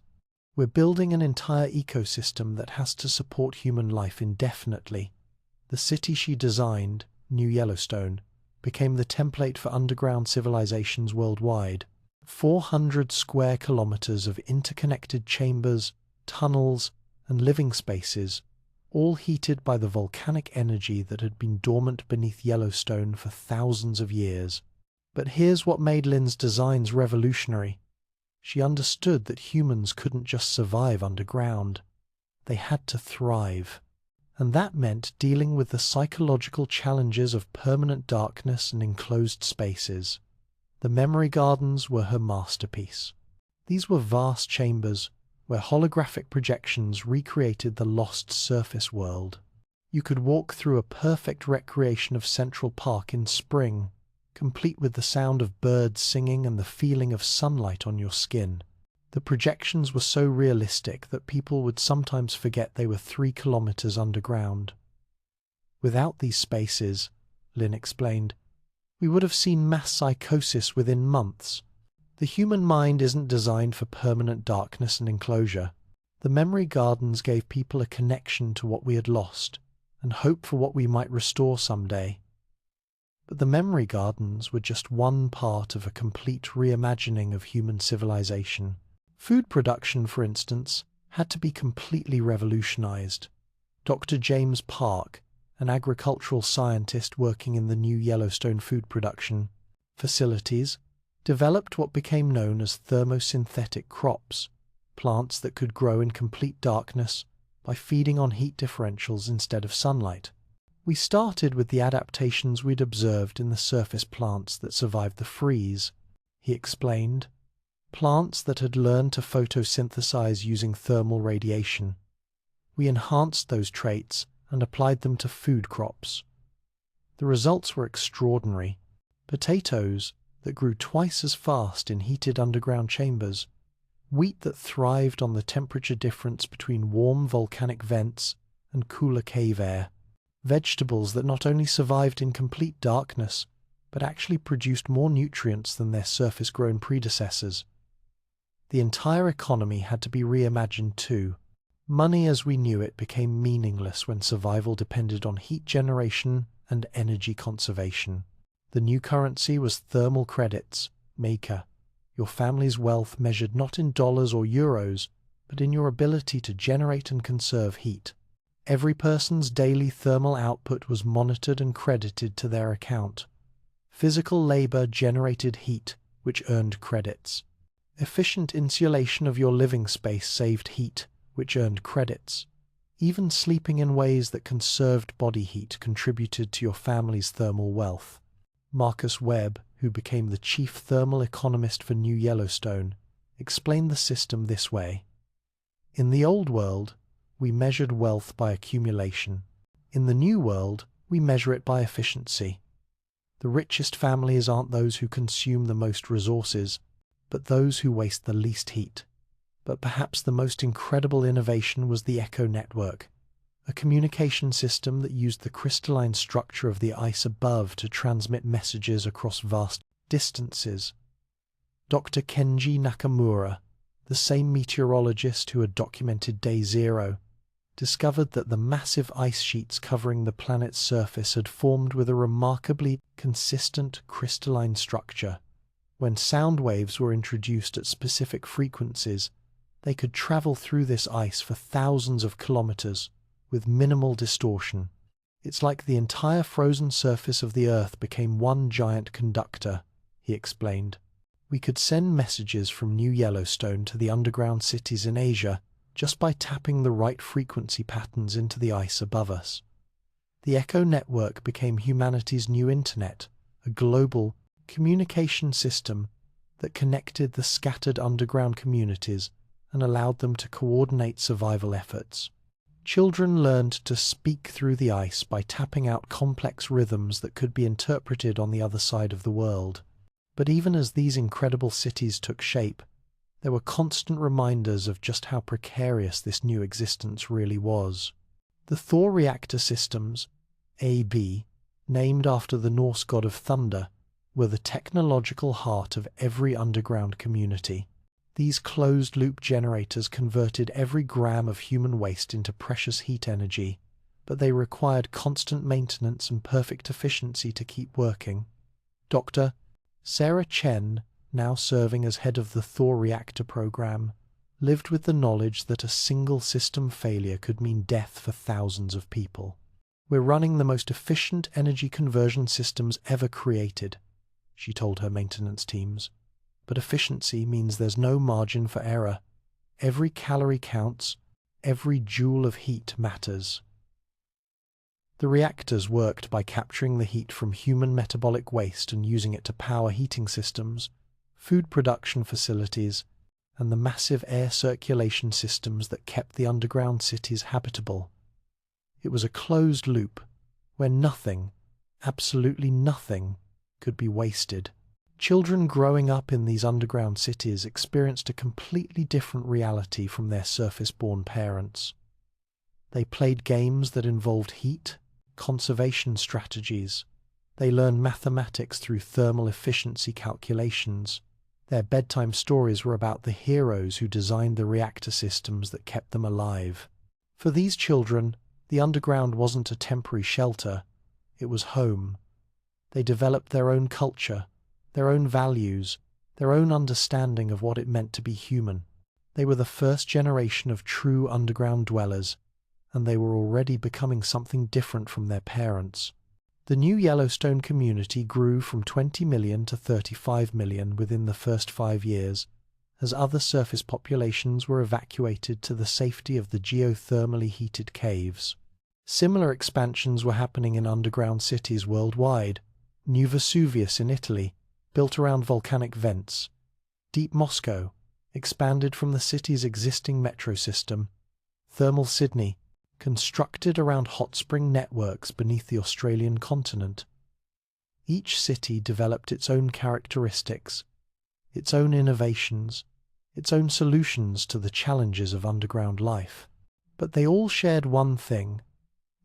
We're building an entire ecosystem that has to support human life indefinitely." The city she designed, New Yellowstone, became the template for underground civilizations worldwide. 400 square kilometers of interconnected chambers, tunnels, and living spaces, all heated by the volcanic energy that had been dormant beneath Yellowstone for thousands of years. But here's what made Lin's designs revolutionary. She understood that humans couldn't just survive underground. They had to thrive. And that meant dealing with the psychological challenges of permanent darkness and enclosed spaces. The memory gardens were her masterpiece. These were vast chambers where holographic projections recreated the lost surface world. You could walk through a perfect recreation of Central Park in spring, complete with the sound of birds singing and the feeling of sunlight on your skin. The projections were so realistic that people would sometimes forget they were 3 kilometers underground. "Without these spaces," Lin explained, we would have seen mass psychosis within months. The human mind isn't designed for permanent darkness and enclosure. The memory gardens gave people a connection to what we had lost and hope for what we might restore someday. But the memory gardens were just one part of a complete reimagining of human civilization. Food production, for instance, had to be completely revolutionized. Dr. James Park, an agricultural scientist working in the new Yellowstone food production facilities, developed what became known as thermosynthetic crops, plants that could grow in complete darkness by feeding on heat differentials instead of sunlight. We started with the adaptations we'd observed in the surface plants that survived the freeze, he explained. Plants that had learned to photosynthesize using thermal radiation. We enhanced those traits and applied them to food crops. The results were extraordinary. Potatoes that grew twice as fast in heated underground chambers, wheat that thrived on the temperature difference between warm volcanic vents and cooler cave air, vegetables that not only survived in complete darkness, but actually produced more nutrients than their surface-grown predecessors. The entire economy had to be reimagined too. Money as we knew it became meaningless when survival depended on heat generation and energy conservation. The new currency was thermal credits, Maker, your family's wealth measured not in dollars or euros, but in your ability to generate and conserve heat. Every person's daily thermal output was monitored and credited to their account. Physical labor generated heat, which earned credits. Efficient insulation of your living space saved heat, which earned credits. Even sleeping in ways that conserved body heat contributed to your family's thermal wealth. Marcus Webb, who became the chief thermal economist for New Yellowstone, explained the system this way. In the old world, we measured wealth by accumulation. In the new world, we measure it by efficiency. The richest families aren't those who consume the most resources, but those who waste the least heat. But perhaps the most incredible innovation was the Echo Network, a communication system that used the crystalline structure of the ice above to transmit messages across vast distances. Dr. Kenji Nakamura, the same meteorologist who had documented Day Zero, discovered that the massive ice sheets covering the planet's surface had formed with a remarkably consistent crystalline structure. When sound waves were introduced at specific frequencies, they could travel through this ice for thousands of kilometers with minimal distortion. It's like the entire frozen surface of the Earth became one giant conductor, he explained. We could send messages from New Yellowstone to the underground cities in Asia just by tapping the right frequency patterns into the ice above us. The Echo Network became humanity's new internet, a global communication system that connected the scattered underground communities and allowed them to coordinate survival efforts. Children learned to speak through the ice by tapping out complex rhythms that could be interpreted on the other side of the world. But even as these incredible cities took shape, there were constant reminders of just how precarious this new existence really was. The Thor reactor systems, AB, named after the Norse god of thunder, were the technological heart of every underground community. These closed-loop generators converted every gram of human waste into precious heat energy, but they required constant maintenance and perfect efficiency to keep working. Dr. Sarah Chen, now serving as head of the Thor reactor program, lived with the knowledge that a single system failure could mean death for thousands of people. "We're running the most efficient energy conversion systems ever created," she told her maintenance teams. But efficiency means there's no margin for error. Every calorie counts, every joule of heat matters. The reactors worked by capturing the heat from human metabolic waste and using it to power heating systems, food production facilities, and the massive air circulation systems that kept the underground cities habitable. It was a closed loop where nothing, absolutely nothing, could be wasted. Children growing up in these underground cities experienced a completely different reality from their surface-born parents. They played games that involved heat, conservation strategies, They learned mathematics through thermal efficiency calculations. Their bedtime stories were about the heroes who designed the reactor systems that kept them alive. For these children, the underground wasn't a temporary shelter, it was home. They developed their own culture, their own values, their own understanding of what it meant to be human. They were the first generation of true underground dwellers, and they were already becoming something different from their parents. The new Yellowstone community grew from 20 million to 35 million within the first 5 years, as other surface populations were evacuated to the safety of the geothermally heated caves. Similar expansions were happening in underground cities worldwide. New Vesuvius in Italy, built around volcanic vents. Deep Moscow, expanded from the city's existing metro system. Thermal Sydney, constructed around hot spring networks beneath the Australian continent. Each city developed its own characteristics, its own innovations, its own solutions to the challenges of underground life. But they all shared one thing: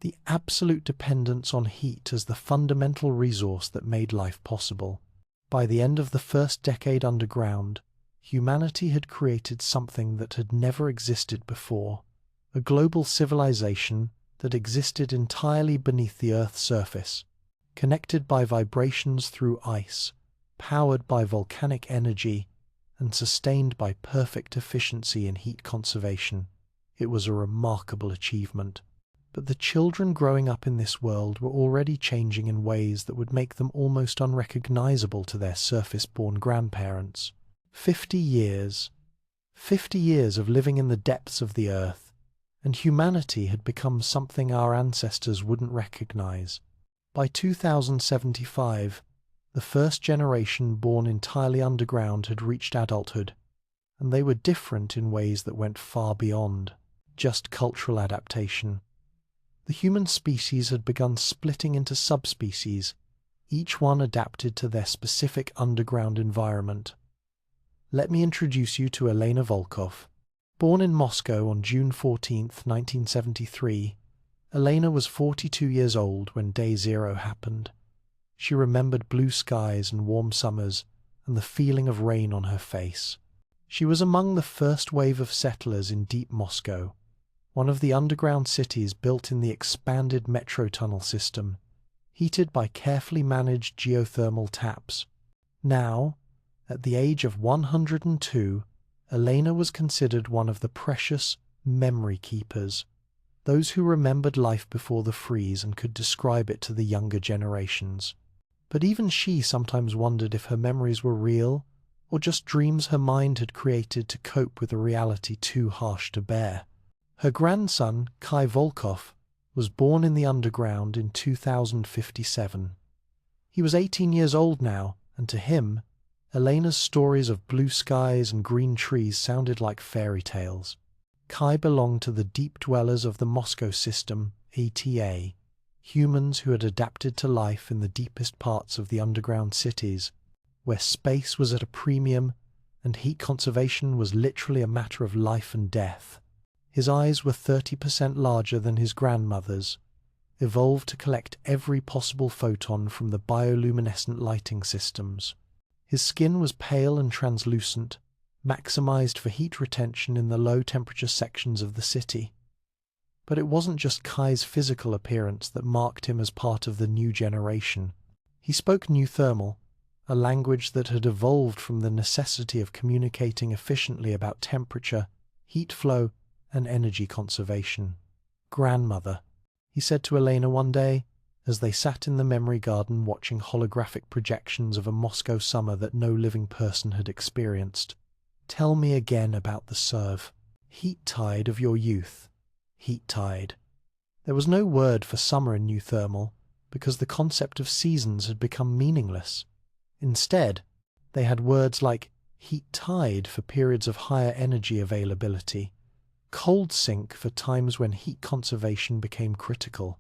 the absolute dependence on heat as the fundamental resource that made life possible. By the end of the first decade underground, humanity had created something that had never existed before. A global civilization that existed entirely beneath the Earth's surface, connected by vibrations through ice, powered by volcanic energy, and sustained by perfect efficiency in heat conservation. It was a remarkable achievement. But the children growing up in this world were already changing in ways that would make them almost unrecognizable to their surface-born grandparents. 50 years. 50 years of living in the depths of the Earth, and humanity had become something our ancestors wouldn't recognize. By 2075, the first generation born entirely underground had reached adulthood, and they were different in ways that went far beyond just cultural adaptation. The human species had begun splitting into subspecies, each one adapted to their specific underground environment. Let me introduce you to Elena Volkov. Born in Moscow on June 14, 1973, Elena was 42 years old when Day Zero happened. She remembered blue skies and warm summers and the feeling of rain on her face. She was among the first wave of settlers in deep Moscow, one of the underground cities built in the expanded metro tunnel system, heated by carefully managed geothermal taps. Now, at the age of 102, Elena was considered one of the precious memory keepers, those who remembered life before the freeze and could describe it to the younger generations. But even she sometimes wondered if her memories were real, or just dreams her mind had created to cope with a reality too harsh to bear. Her grandson, Kai Volkov, was born in the underground in 2057. He was 18 years old now, and to him, Elena's stories of blue skies and green trees sounded like fairy tales. Kai belonged to the deep dwellers of the Moscow system, ATA, humans who had adapted to life in the deepest parts of the underground cities, where space was at a premium and heat conservation was literally a matter of life and death. His eyes were 30% larger than his grandmother's, evolved to collect every possible photon from the bioluminescent lighting systems. His skin was pale and translucent, maximized for heat retention in the low-temperature sections of the city. But it wasn't just Kai's physical appearance that marked him as part of the new generation. He spoke New Thermal, a language that had evolved from the necessity of communicating efficiently about temperature, heat flow, and energy conservation. "Grandmother," he said to Elena one day, as they sat in the memory garden watching holographic projections of a Moscow summer that no living person had experienced. "Tell me again about the Serv. Heat tide of your youth. Heat tide." There was no word for summer in New Thermal, because the concept of seasons had become meaningless. Instead, they had words like heat tide for periods of higher energy availability, cold sink for times when heat conservation became critical,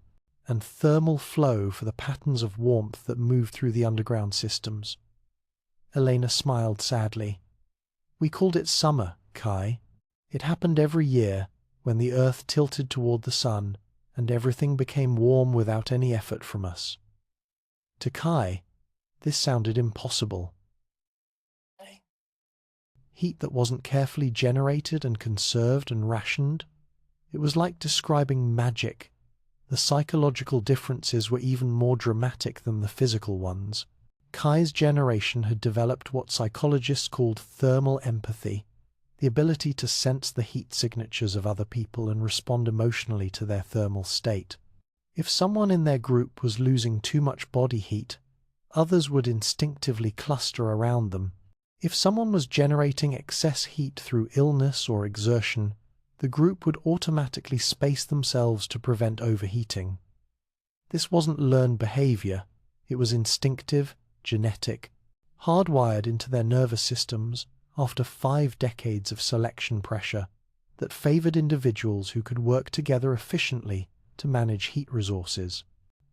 and thermal flow for the patterns of warmth that moved through the underground systems. Elena smiled sadly. "We called it summer, Kai. It happened every year when the earth tilted toward the sun and everything became warm without any effort from us." To Kai, this sounded impossible. Heat that wasn't carefully generated and conserved and rationed? It was like describing magic. The psychological differences were even more dramatic than the physical ones. Kai's generation had developed what psychologists called thermal empathy, the ability to sense the heat signatures of other people and respond emotionally to their thermal state. If someone in their group was losing too much body heat, others would instinctively cluster around them. If someone was generating excess heat through illness or exertion, the group would automatically space themselves to prevent overheating. This wasn't learned behavior, it was instinctive, genetic, hardwired into their nervous systems after 5 decades of selection pressure that favored individuals who could work together efficiently to manage heat resources.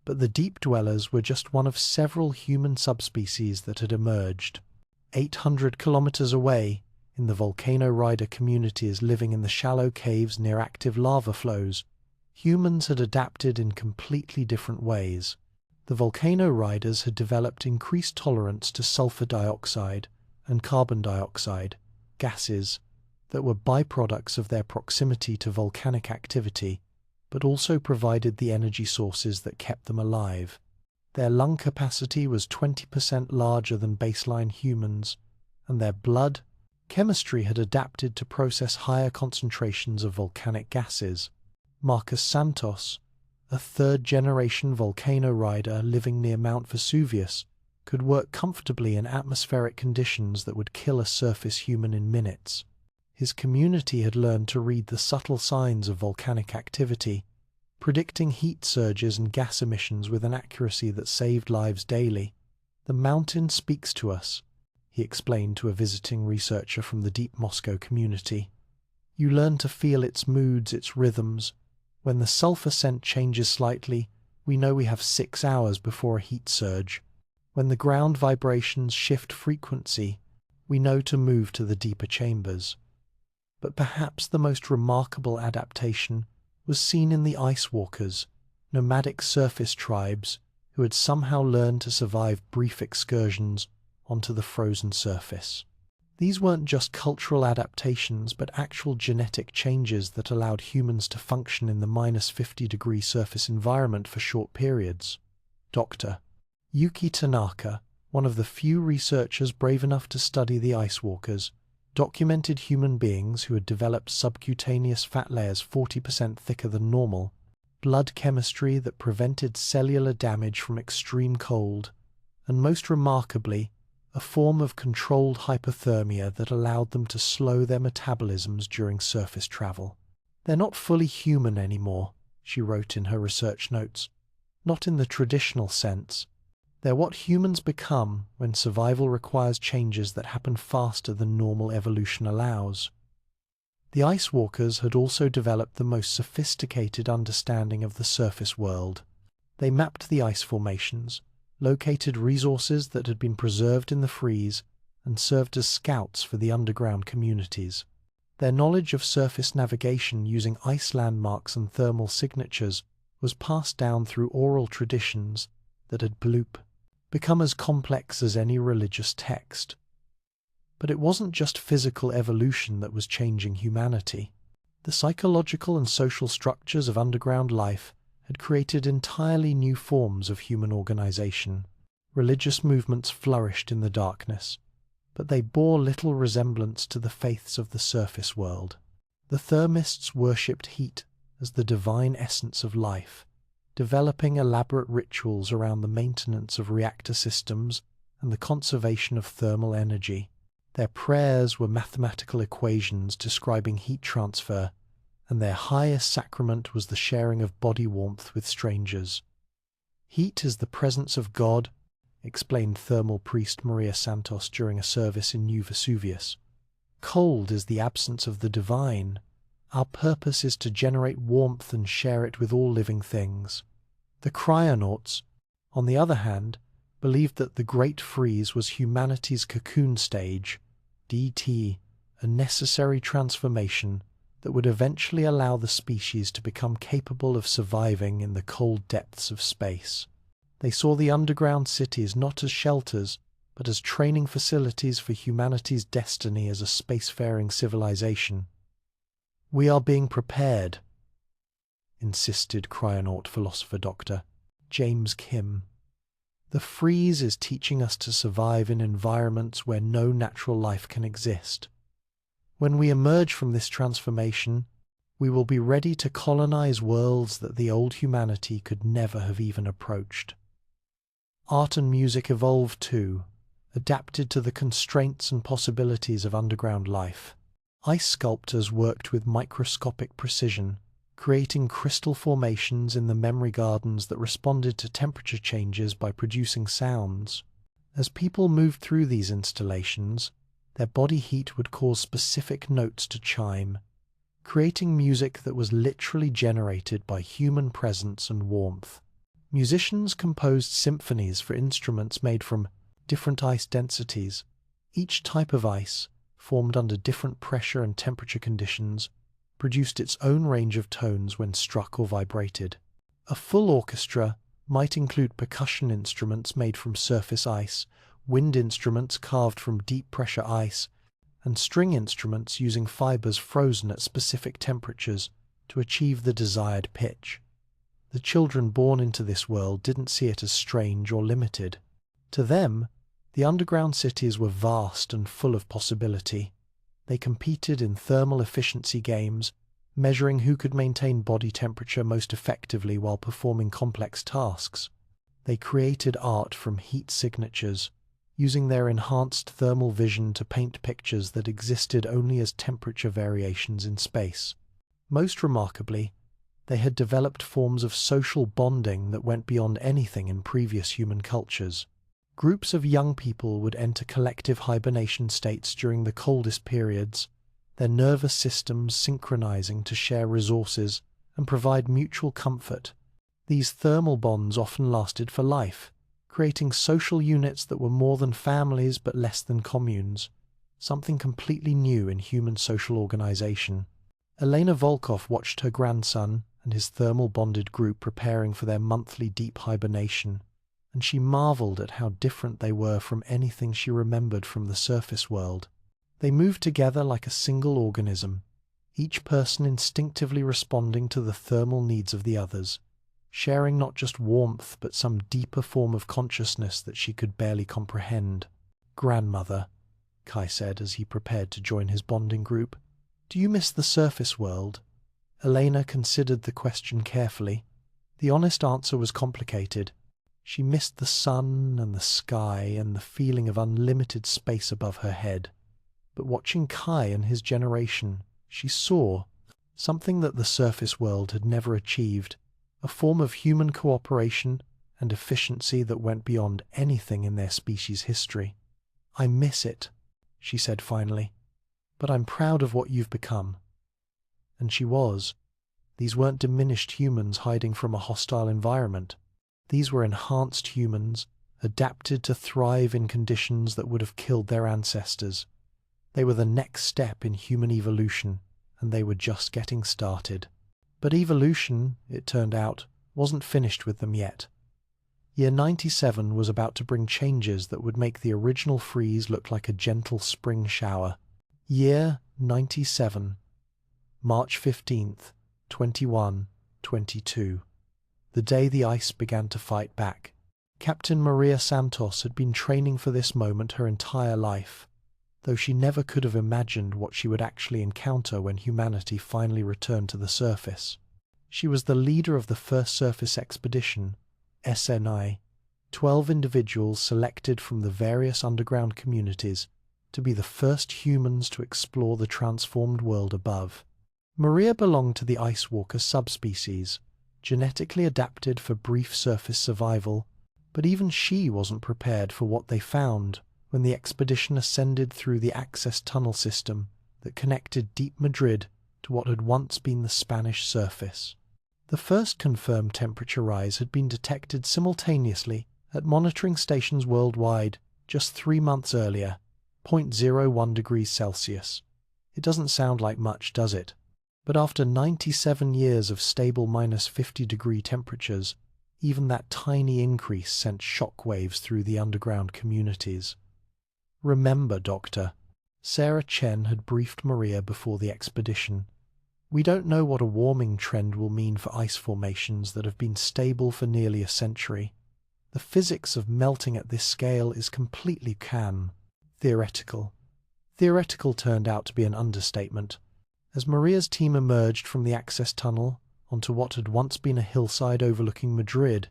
But the deep dwellers were just one of several human subspecies that had emerged. 800 kilometers away, in the Volcano Rider communities living in the shallow caves near active lava flows, humans had adapted in completely different ways. The Volcano Riders had developed increased tolerance to sulfur dioxide and carbon dioxide, gases that were byproducts of their proximity to volcanic activity, but also provided the energy sources that kept them alive. Their lung capacity was 20% larger than baseline humans, and their blood chemistry had adapted to process higher concentrations of volcanic gases. Marcus Santos, a third-generation Volcano Rider living near Mount Vesuvius, could work comfortably in atmospheric conditions that would kill a surface human in minutes. His community had learned to read the subtle signs of volcanic activity, predicting heat surges and gas emissions with an accuracy that saved lives daily. "The mountain speaks to us," he explained to a visiting researcher from the Deep Moscow community. "You learn to feel its moods, its rhythms. When the sulfur scent changes slightly, we know we have 6 hours before a heat surge. When the ground vibrations shift frequency, we know to move to the deeper chambers." But perhaps the most remarkable adaptation was seen in the ice walkers, nomadic surface tribes who had somehow learned to survive brief excursions onto the frozen surface. These weren't just cultural adaptations, but actual genetic changes that allowed humans to function in the -50-degree surface environment for short periods. Dr. Yuki Tanaka, one of the few researchers brave enough to study the ice walkers, documented human beings who had developed subcutaneous fat layers 40% thicker than normal, blood chemistry that prevented cellular damage from extreme cold, and most remarkably, a form of controlled hypothermia that allowed them to slow their metabolisms during surface travel. "They're not fully human anymore," she wrote in her research notes. "Not in the traditional sense. They're what humans become when survival requires changes that happen faster than normal evolution allows." The ice walkers had also developed the most sophisticated understanding of the surface world. They mapped the ice formations, located resources that had been preserved in the freeze, and served as scouts for the underground communities. Their knowledge of surface navigation using ice landmarks and thermal signatures was passed down through oral traditions that had become as complex as any religious text. But it wasn't just physical evolution that was changing humanity. The psychological and social structures of underground life had created entirely new forms of human organization. Religious movements flourished in the darkness, but they bore little resemblance to the faiths of the surface world. The thermists worshipped heat as the divine essence of life, developing elaborate rituals around the maintenance of reactor systems and the conservation of thermal energy. Their prayers were mathematical equations describing heat transfer, and their highest sacrament was the sharing of body warmth with strangers. "Heat is the presence of God," explained thermal priest Maria Santos during a service in New Vesuvius. "Cold is the absence of the divine. Our purpose is to generate warmth and share it with all living things." The cryonauts, on the other hand, believed that the Great Freeze was humanity's cocoon stage, DT, a necessary transformation that would eventually allow the species to become capable of surviving in the cold depths of space. They saw the underground cities not as shelters, but as training facilities for humanity's destiny as a spacefaring civilization. "We are being prepared," insisted cryonaut philosopher Dr. James Kim. "The freeze is teaching us to survive in environments where no natural life can exist. When we emerge from this transformation, we will be ready to colonize worlds that the old humanity could never have even approached." Art and music evolved too, adapted to the constraints and possibilities of underground life. Ice sculptors worked with microscopic precision, creating crystal formations in the memory gardens that responded to temperature changes by producing sounds. As people moved through these installations, their body heat would cause specific notes to chime, creating music that was literally generated by human presence and warmth. Musicians composed symphonies for instruments made from different ice densities. Each type of ice, formed under different pressure and temperature conditions, produced its own range of tones when struck or vibrated. A full orchestra might include percussion instruments made from surface ice, wind instruments carved from deep-pressure ice, and string instruments using fibers frozen at specific temperatures to achieve the desired pitch. The children born into this world didn't see it as strange or limited. To them, the underground cities were vast and full of possibility. They competed in thermal efficiency games, measuring who could maintain body temperature most effectively while performing complex tasks. They created art from heat signatures, using their enhanced thermal vision to paint pictures that existed only as temperature variations in space. Most remarkably, they had developed forms of social bonding that went beyond anything in previous human cultures. Groups of young people would enter collective hibernation states during the coldest periods, their nervous systems synchronizing to share resources and provide mutual comfort. These thermal bonds often lasted for life, creating social units that were more than families but less than communes, something completely new in human social organization. Elena Volkov watched her grandson and his thermal-bonded group preparing for their monthly deep hibernation, and she marveled at how different they were from anything she remembered from the surface world. They moved together like a single organism, each person instinctively responding to the thermal needs of the others, sharing not just warmth but some deeper form of consciousness that she could barely comprehend. "Grandmother," Kai said as he prepared to join his bonding group, "do you miss the surface world?" Elena considered the question carefully. The honest answer was complicated. She missed the sun and the sky and the feeling of unlimited space above her head. But watching Kai and his generation, she saw something that the surface world had never achieved, a form of human cooperation and efficiency that went beyond anything in their species' history. "I miss it," she said finally, "but I'm proud of what you've become." And she was. These weren't diminished humans hiding from a hostile environment. These were enhanced humans, adapted to thrive in conditions that would have killed their ancestors. They were the next step in human evolution, and they were just getting started. But evolution, it turned out, wasn't finished with them yet. Year 97 was about to bring changes that would make the original freeze look like a gentle spring shower. Year 97. March 15th, 2122. The day the ice began to fight back. Captain Maria Santos had been training for this moment her entire life, though she never could have imagined what she would actually encounter when humanity finally returned to the surface. She was the leader of the first surface expedition, SNI, 12 individuals selected from the various underground communities to be the first humans to explore the transformed world above. Maria belonged to the Ice Walker subspecies, genetically adapted for brief surface survival, but even she wasn't prepared for what they found when the expedition ascended through the access tunnel system that connected Deep Madrid to what had once been the Spanish surface. The first confirmed temperature rise had been detected simultaneously at monitoring stations worldwide just 3 months earlier, 0.01 degrees Celsius. It doesn't sound like much, does it? But after 97 years of stable -50-degree temperatures, Even that tiny increase sent shockwaves through the underground communities. "Remember, Doctor," Sarah Chen had briefed Maria before the expedition, "we don't know what a warming trend will mean for ice formations that have been stable for nearly a century. The physics of melting at this scale is completely theoretical. Theoretical turned out to be an understatement. As Maria's team emerged from the access tunnel onto what had once been a hillside overlooking Madrid,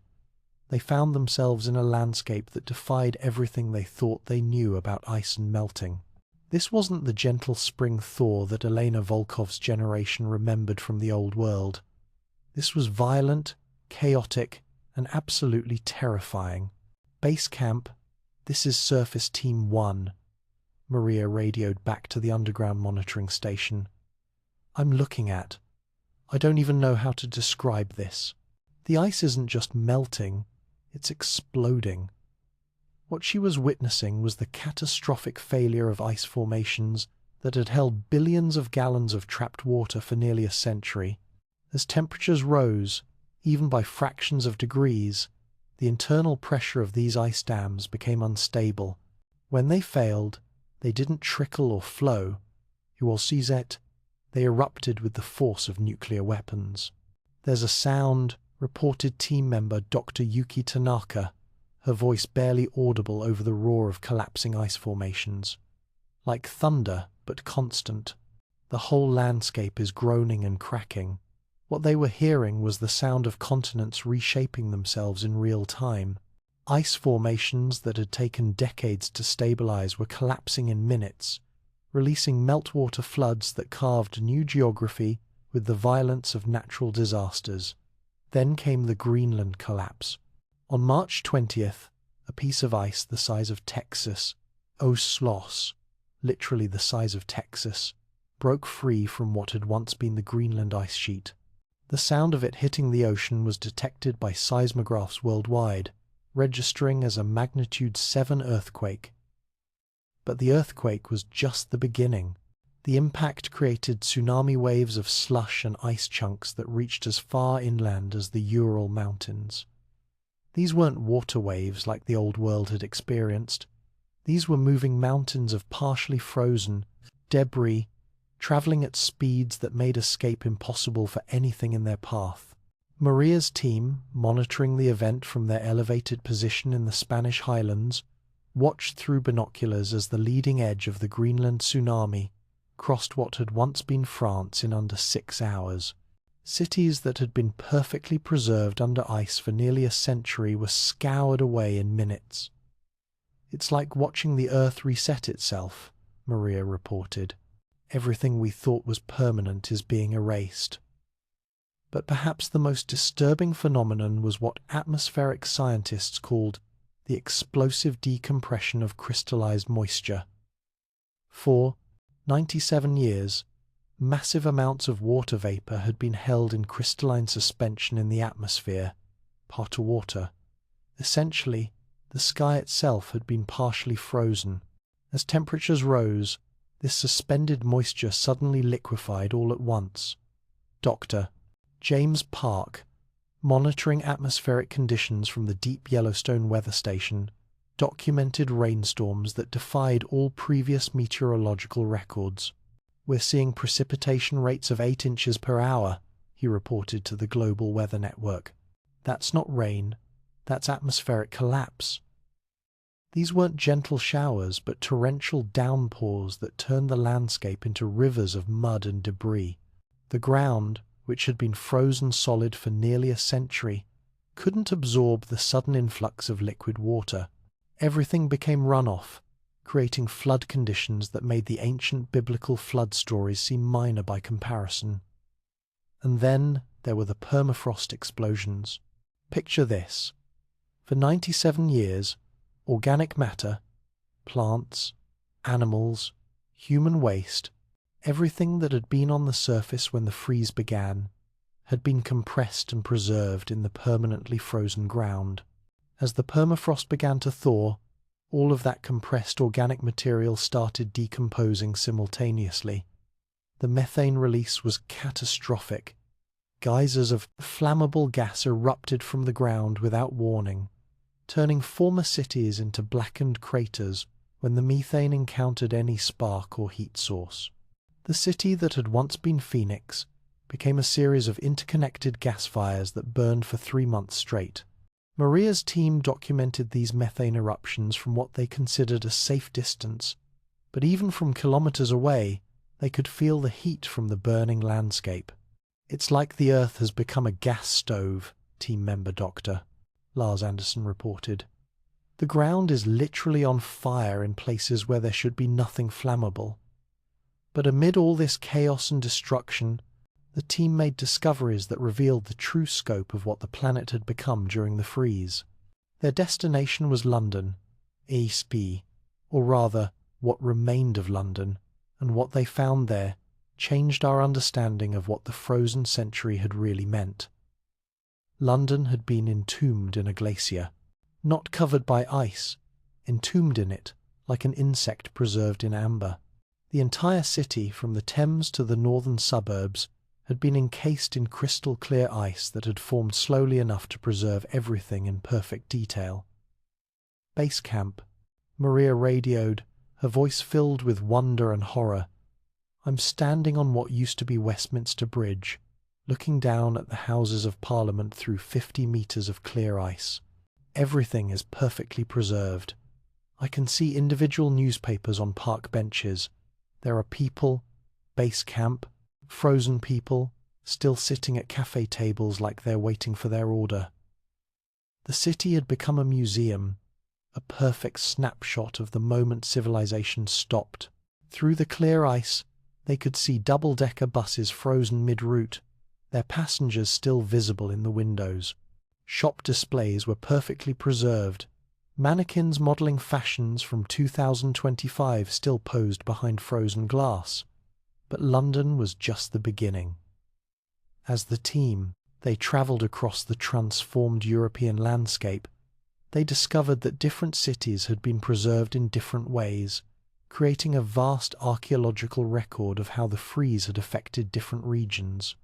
they found themselves in a landscape that defied everything they thought they knew about ice and melting. This wasn't the gentle spring thaw that Elena Volkov's generation remembered from the old world. This was violent, chaotic, and absolutely terrifying. "Base camp, this is Surface Team 1, Maria radioed back to the underground monitoring station. "I'm looking at. I don't even know how to describe this. The ice isn't just melting, it's exploding." What she was witnessing was the catastrophic failure of ice formations that had held billions of gallons of trapped water for nearly a century. As temperatures rose, even by fractions of degrees, the internal pressure of these ice dams became unstable. When they failed, they didn't trickle or flow. They erupted with the force of nuclear weapons. "There's a sound," reported team member Dr. Yuki Tanaka, her voice barely audible over the roar of collapsing ice formations. "Like thunder, but constant. The whole landscape is groaning and cracking." What they were hearing was the sound of continents reshaping themselves in real time. Ice formations that had taken decades to stabilize were collapsing in minutes, releasing meltwater floods that carved new geography with the violence of natural disasters. Then came the Greenland collapse. On March 20th, a piece of ice the size of Texas, Oslos, literally the size of Texas, broke free from what had once been the Greenland ice sheet. The sound of it hitting the ocean was detected by seismographs worldwide, registering as a magnitude 7 earthquake. But the earthquake was just the beginning. The impact created tsunami waves of slush and ice chunks that reached as far inland as the Ural Mountains. These weren't water waves like the old world had experienced. These were moving mountains of partially frozen debris, traveling at speeds that made escape impossible for anything in their path. Maria's team, monitoring the event from their elevated position in the Spanish Highlands, watched through binoculars as the leading edge of the Greenland tsunami crossed what had once been France in under 6 hours. Cities that had been perfectly preserved under ice for nearly a century were scoured away in minutes. "It's like watching the Earth reset itself," Maria reported. "Everything we thought was permanent is being erased." But perhaps the most disturbing phenomenon was what atmospheric scientists called the explosive decompression of crystallized moisture. For 97 years, massive amounts of water vapor had been held in crystalline suspension in the atmosphere, part water. Essentially, the sky itself had been partially frozen. As temperatures rose, this suspended moisture suddenly liquefied all at once. Dr. James Park, monitoring atmospheric conditions from the deep Yellowstone weather station, documented rainstorms that defied all previous meteorological records. "We're seeing precipitation rates of 8 inches per hour, he reported to the Global Weather Network. "That's not rain, that's atmospheric collapse." These weren't gentle showers, but torrential downpours that turned the landscape into rivers of mud and debris. The ground, which had been frozen solid for nearly a century, couldn't absorb the sudden influx of liquid water. Everything became runoff, creating flood conditions that made the ancient biblical flood stories seem minor by comparison. And then there were the permafrost explosions. Picture this. For 97 years, organic matter, plants, animals, human waste, everything that had been on the surface when the freeze began, had been compressed and preserved in the permanently frozen ground. As the permafrost began to thaw, all of that compressed organic material started decomposing simultaneously. The methane release was catastrophic. Geysers of flammable gas erupted from the ground without warning, turning former cities into blackened craters when the methane encountered any spark or heat source. The city that had once been Phoenix became a series of interconnected gas fires that burned for 3 months straight. Maria's team documented these methane eruptions from what they considered a safe distance, but even from kilometers away, they could feel the heat from the burning landscape. "It's like the Earth has become a gas stove," team member Dr. Lars Anderson reported. "The ground is literally on fire in places where there should be nothing flammable." But amid all this chaos and destruction, the team made discoveries that revealed the true scope of what the planet had become during the freeze. Their destination was London, ESP, or rather, what remained of London, and what they found there changed our understanding of what the frozen century had really meant. London had been entombed in a glacier, not covered by ice, entombed in it like an insect preserved in amber. The entire city, from the Thames to the northern suburbs, had been encased in crystal-clear ice that had formed slowly enough to preserve everything in perfect detail. "Base camp," Maria radioed, her voice filled with wonder and horror. "I'm standing on what used to be Westminster Bridge, looking down at the Houses of Parliament through 50 meters of clear ice. Everything is perfectly preserved. I can see individual newspapers on park benches. There are people, base camp, frozen people, still sitting at cafe tables like they're waiting for their order." The city had become a museum, a perfect snapshot of the moment civilization stopped. Through the clear ice, they could see double-decker buses frozen mid-route, their passengers still visible in the windows. Shop displays were perfectly preserved, mannequins modeling fashions from 2025 still posed behind frozen glass. But London was just the beginning. As the team, they travelled across the transformed European landscape. They discovered that different cities had been preserved in different ways, creating a vast archaeological record of how the freeze had affected different regions.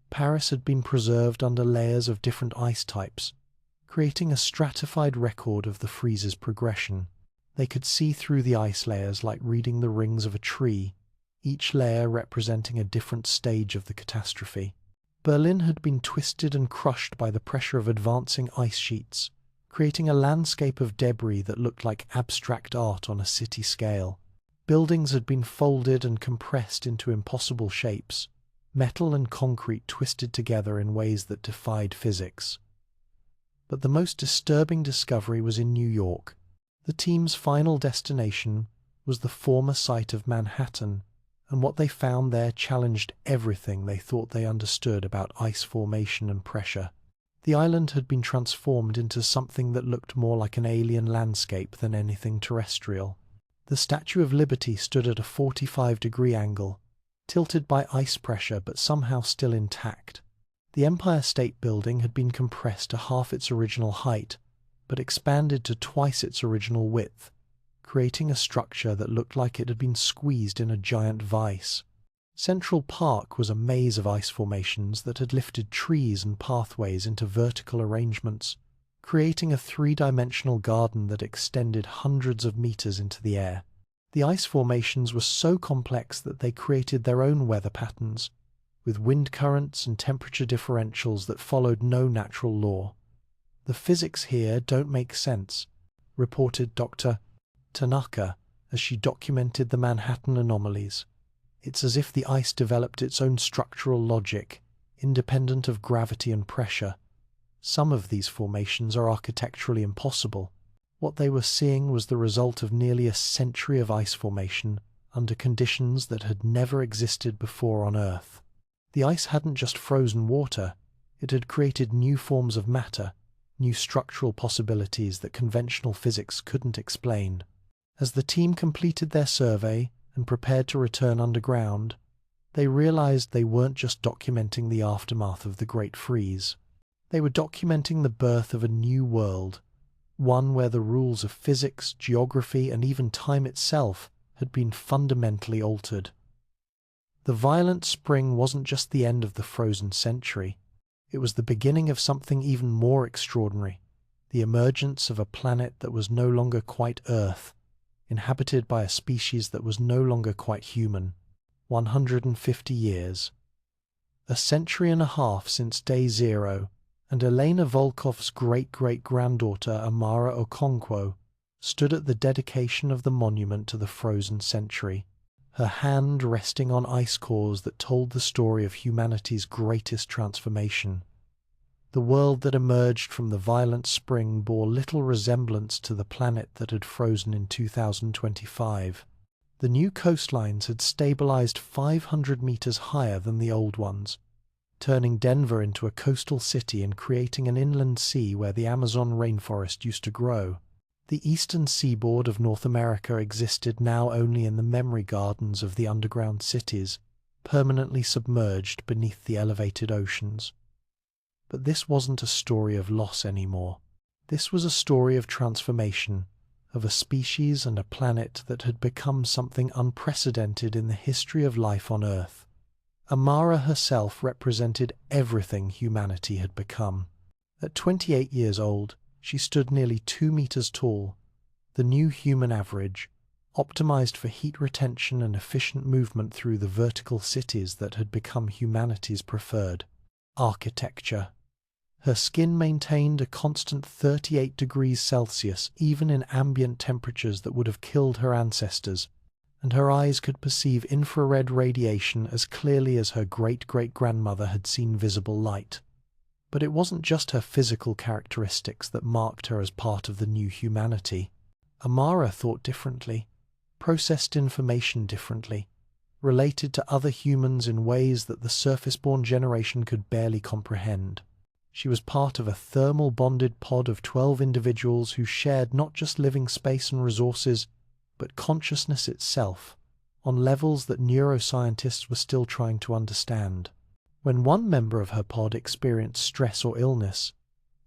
Paris had been preserved under layers of different ice types, creating a stratified record of the freeze's progression. They could see through the ice layers like reading the rings of a tree, each layer representing a different stage of the catastrophe. Berlin had been twisted and crushed by the pressure of advancing ice sheets, creating a landscape of debris that looked like abstract art on a city scale. Buildings had been folded and compressed into impossible shapes, metal and concrete twisted together in ways that defied physics. But the most disturbing discovery was in New York. The team's final destination was the former site of Manhattan, and what they found there challenged everything they thought they understood about ice formation and pressure. The island had been transformed into something that looked more like an alien landscape than anything terrestrial. The Statue of Liberty stood at a 45-degree angle, tilted by ice pressure but somehow still intact. The Empire State Building had been compressed to half its original height, but expanded to twice its original width, creating a structure that looked like it had been squeezed in a giant vice. Central Park was a maze of ice formations that had lifted trees and pathways into vertical arrangements, creating a 3-dimensional garden that extended hundreds of meters into the air. The ice formations were so complex that they created their own weather patterns, with wind currents and temperature differentials that followed no natural law. "The physics here don't make sense," reported Dr. Tanaka as she documented the Manhattan anomalies. "It's as if the ice developed its own structural logic, independent of gravity and pressure. Some of these formations are architecturally impossible." What they were seeing was the result of nearly a century of ice formation under conditions that had never existed before on Earth. The ice hadn't just frozen water, it had created new forms of matter, new structural possibilities that conventional physics couldn't explain. As the team completed their survey and prepared to return underground, they realized they weren't just documenting the aftermath of the Great Freeze. They were documenting the birth of a new world, one where the rules of physics, geography, and even time itself had been fundamentally altered. The violent spring wasn't just the end of the frozen century, It was the beginning of something even more extraordinary, the emergence of a planet that was no longer quite Earth, inhabited by a species that was no longer quite human. 150 years. A century and a half since day zero, and Elena Volkov's great-great-granddaughter Amara Okonkwo stood at the dedication of the monument to the frozen century, her hand resting on ice cores that told the story of humanity's greatest transformation. The world that emerged from the violent spring bore little resemblance to the planet that had frozen in 2025. The new coastlines had stabilized 500 meters higher than the old ones, turning Denver into a coastal city and creating an inland sea where the Amazon rainforest used to grow. The eastern seaboard of North America existed now only in the memory gardens of the underground cities, permanently submerged beneath the elevated oceans. But this wasn't a story of loss anymore. This was a story of transformation, of a species and a planet that had become something unprecedented in the history of life on Earth. Amara herself represented everything humanity had become. At 28 years old, she stood nearly 2 meters tall, the new human average, optimized for heat retention and efficient movement through the vertical cities that had become humanity's preferred architecture. Her skin maintained a constant 38 degrees Celsius even in ambient temperatures that would have killed her ancestors, and her eyes could perceive infrared radiation as clearly as her great-great-grandmother had seen visible light. But it wasn't just her physical characteristics that marked her as part of the new humanity. Amara thought differently, processed information differently, related to other humans in ways that the surface-born generation could barely comprehend. She was part of a thermal-bonded pod of 12 individuals who shared not just living space and resources, but consciousness itself, on levels that neuroscientists were still trying to understand. When one member of her pod experienced stress or illness,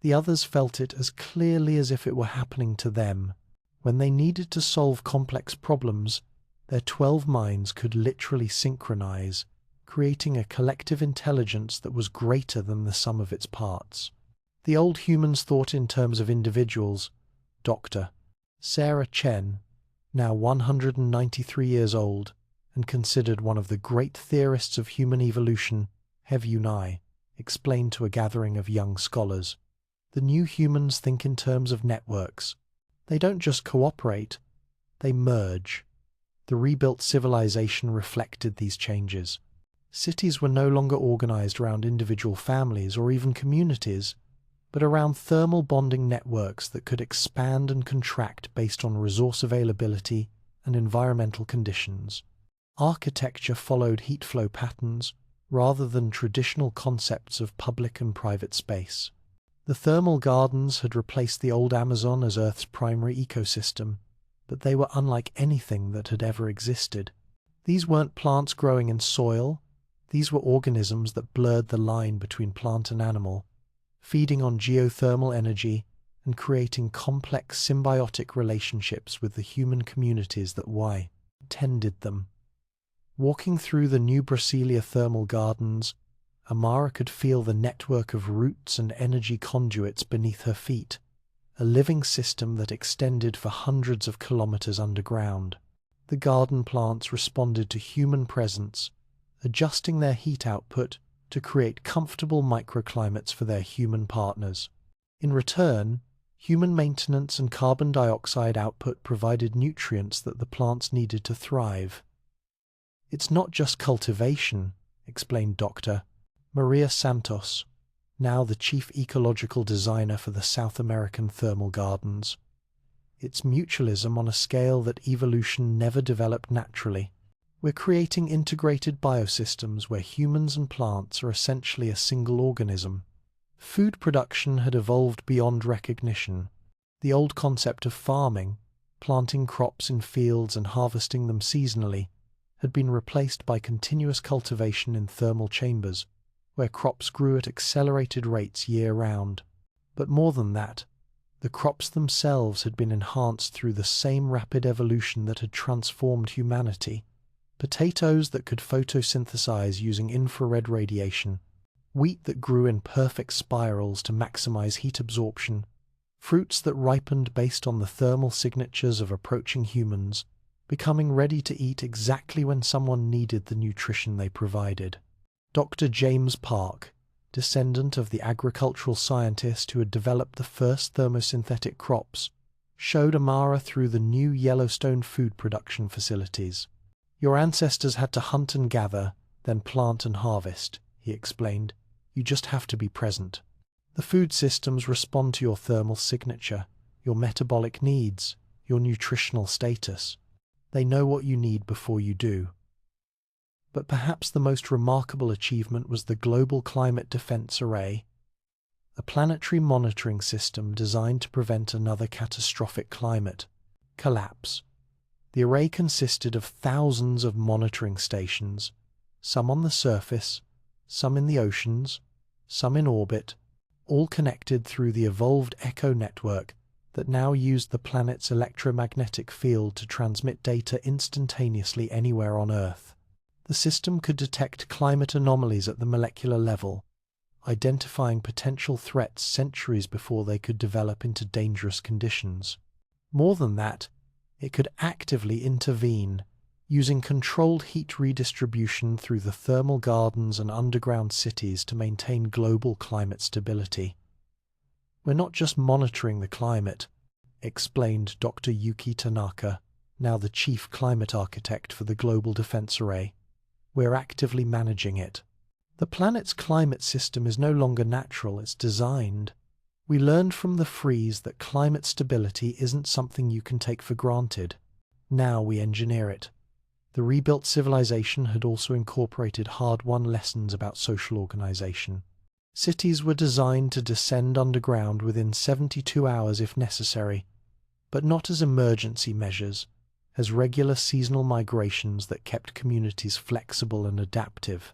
the others felt it as clearly as if it were happening to them. When they needed to solve complex problems, their 12 minds could literally synchronize, creating a collective intelligence that was greater than the sum of its parts. The old humans thought in terms of individuals. Dr. Sarah Chen, now 193 years old, and considered one of the great theorists of human evolution, Hev Yunai, explained to a gathering of young scholars. The new humans think in terms of networks. They don't just cooperate, they merge. The rebuilt civilization reflected these changes. Cities were no longer organized around individual families or even communities, but around thermal bonding networks that could expand and contract based on resource availability and environmental conditions. Architecture followed heat flow patterns, rather than traditional concepts of public and private space. The thermal gardens had replaced the old Amazon as Earth's primary ecosystem, but they were unlike anything that had ever existed. These weren't plants growing in soil, these were organisms that blurred the line between plant and animal, feeding on geothermal energy and creating complex symbiotic relationships with the human communities that tended them. Walking through the New Brasilia thermal gardens, Amara could feel the network of roots and energy conduits beneath her feet, a living system that extended for hundreds of kilometers underground. The garden plants responded to human presence, adjusting their heat output to create comfortable microclimates for their human partners. In return, human maintenance and carbon dioxide output provided nutrients that the plants needed to thrive. It's not just cultivation, explained Dr. Maria Santos, now the chief ecological designer for the South American thermal gardens. It's mutualism on a scale that evolution never developed naturally. We're creating integrated biosystems where humans and plants are essentially a single organism. Food production had evolved beyond recognition. The old concept of farming, planting crops in fields and harvesting them seasonally, had been replaced by continuous cultivation in thermal chambers, where crops grew at accelerated rates year-round. But more than that, the crops themselves had been enhanced through the same rapid evolution that had transformed humanity. Potatoes that could photosynthesize using infrared radiation, wheat that grew in perfect spirals to maximize heat absorption, fruits that ripened based on the thermal signatures of approaching humans, becoming ready to eat exactly when someone needed the nutrition they provided. Dr. James Park, descendant of the agricultural scientist who had developed the first thermosynthetic crops, showed Amara through the new Yellowstone food production facilities. "Your ancestors had to hunt and gather, then plant and harvest," he explained. "You just have to be present. The food systems respond to your thermal signature, your metabolic needs, your nutritional status. They know what you need before you do." But perhaps the most remarkable achievement was the Global Climate Defense Array, a planetary monitoring system designed to prevent another catastrophic climate collapse. The array consisted of thousands of monitoring stations, some on the surface, some in the oceans, some in orbit, all connected through the evolved ECHO network that now used the planet's electromagnetic field to transmit data instantaneously anywhere on Earth. The system could detect climate anomalies at the molecular level, identifying potential threats centuries before they could develop into dangerous conditions. More than that, it could actively intervene, using controlled heat redistribution through the thermal gardens and underground cities to maintain global climate stability. "We're not just monitoring the climate," explained Dr. Yuki Tanaka, now the chief climate architect for the Global Defense Array. "We're actively managing it. The planet's climate system is no longer natural, it's designed. We learned from the freeze that climate stability isn't something you can take for granted. Now we engineer it." The rebuilt civilization had also incorporated hard-won lessons about social organization. Cities were designed to descend underground within 72 hours if necessary, but not as emergency measures, as regular seasonal migrations that kept communities flexible and adaptive.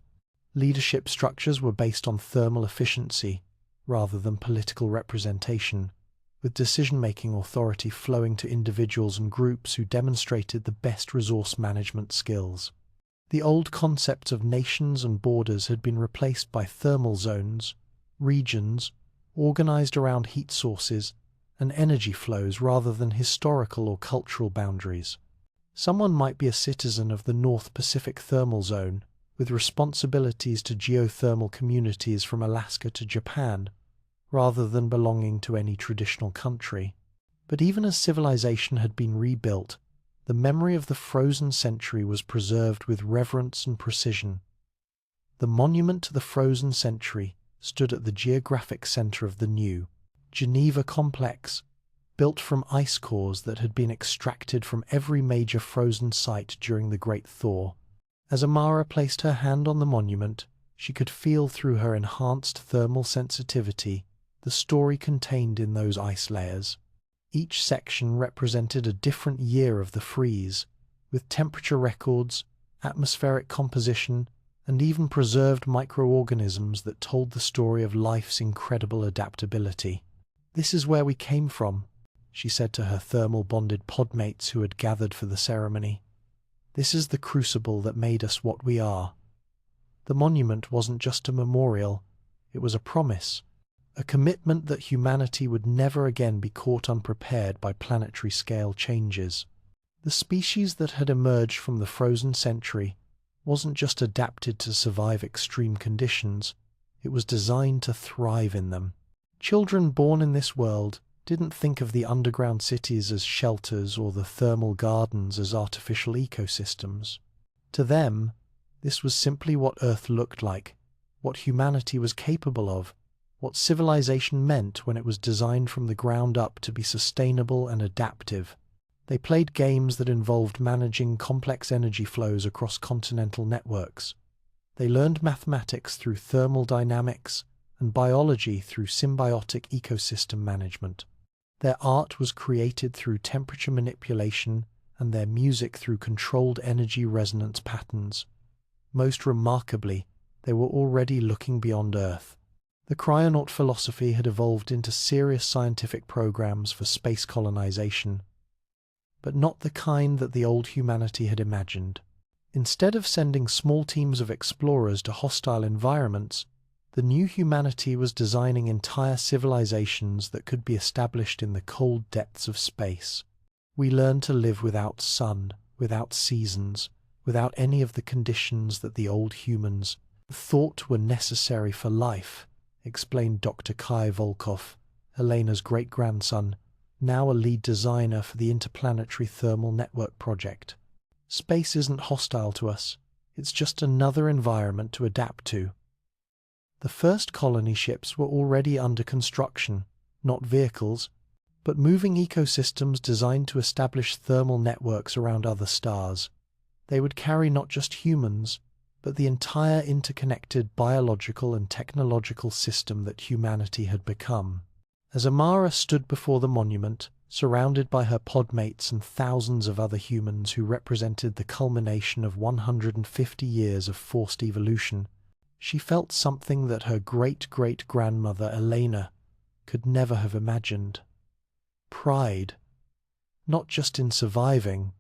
Leadership structures were based on thermal efficiency rather than political representation, with decision-making authority flowing to individuals and groups who demonstrated the best resource management skills. The old concepts of nations and borders had been replaced by thermal zones, regions, organized around heat sources and energy flows rather than historical or cultural boundaries. Someone might be a citizen of the North Pacific Thermal Zone, with responsibilities to geothermal communities from Alaska to Japan, rather than belonging to any traditional country. But even as civilization had been rebuilt, the memory of the frozen century was preserved with reverence and precision. The monument to the frozen century stood at the geographic center of the new Geneva complex, built from ice cores that had been extracted from every major frozen site during the Great Thaw. As Amara placed her hand on the monument, she could feel through her enhanced thermal sensitivity the story contained in those ice layers. Each section represented a different year of the freeze, with temperature records, atmospheric composition, and even preserved microorganisms that told the story of life's incredible adaptability. "This is where we came from," she said to her thermal-bonded podmates who had gathered for the ceremony. "This is the crucible that made us what we are." The monument wasn't just a memorial, it was a promise, a commitment that humanity would never again be caught unprepared by planetary-scale changes. The species that had emerged from the frozen century wasn't just adapted to survive extreme conditions, it was designed to thrive in them. Children born in this world didn't think of the underground cities as shelters or the thermal gardens as artificial ecosystems. To them, this was simply what Earth looked like, what humanity was capable of, what civilization meant when it was designed from the ground up to be sustainable and adaptive. They played games that involved managing complex energy flows across continental networks. They learned mathematics through thermal dynamics and biology through symbiotic ecosystem management. Their art was created through temperature manipulation and their music through controlled energy resonance patterns. Most remarkably, they were already looking beyond Earth. The cryonaut philosophy had evolved into serious scientific programs for space colonization, but not the kind that the old humanity had imagined. Instead of sending small teams of explorers to hostile environments, The new humanity was designing entire civilizations that could be established in the cold depths of space. We learned to live without sun, without seasons, without any of the conditions that the old humans thought were necessary for life, explained Dr. Kai Volkov, Elena's great-grandson, now a lead designer for the Interplanetary Thermal Network project. Space isn't hostile to us. It's just another environment to adapt to. The first colony ships were already under construction, not vehicles, but moving ecosystems designed to establish thermal networks around other stars. They would carry not just humans, but the entire interconnected biological and technological system that humanity had become. As Amara stood before the monument, surrounded by her podmates and thousands of other humans who represented the culmination of 150 years of forced evolution, she felt something that her great-great-grandmother Elena could never have imagined. Pride. Not just in surviving,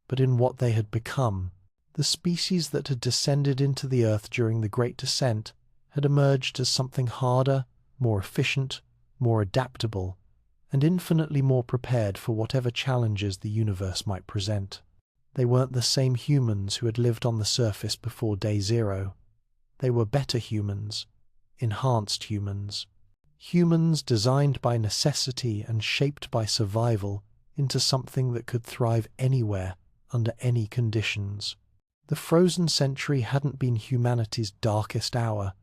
but in what they had become. The species that had descended into the Earth during the Great Descent had emerged as something harder, more efficient, more adaptable, and infinitely more prepared for whatever challenges the universe might present. They weren't the same humans who had lived on the surface before Day Zero. They were better humans, enhanced humans. Humans designed by necessity and shaped by survival into something that could thrive anywhere, under any conditions. The frozen century hadn't been humanity's darkest hour.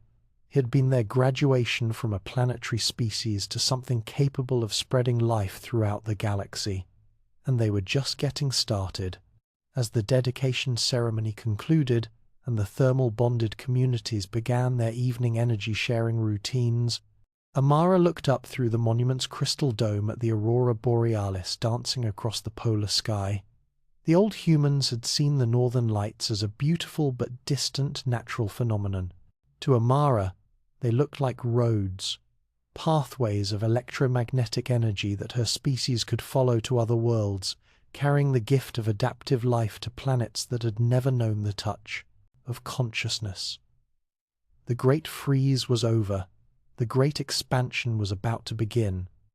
It had been their graduation from a planetary species to something capable of spreading life throughout the galaxy. And they were just getting started. As the dedication ceremony concluded and the thermal-bonded communities began their evening energy-sharing routines, Amara looked up through the monument's crystal dome at the aurora borealis dancing across the polar sky. The old humans had seen the northern lights as a beautiful but distant natural phenomenon. To Amara, they looked like roads, pathways of electromagnetic energy that her species could follow to other worlds, carrying the gift of adaptive life to planets that had never known the touch of consciousness. The great freeze was over. The great expansion was about to begin.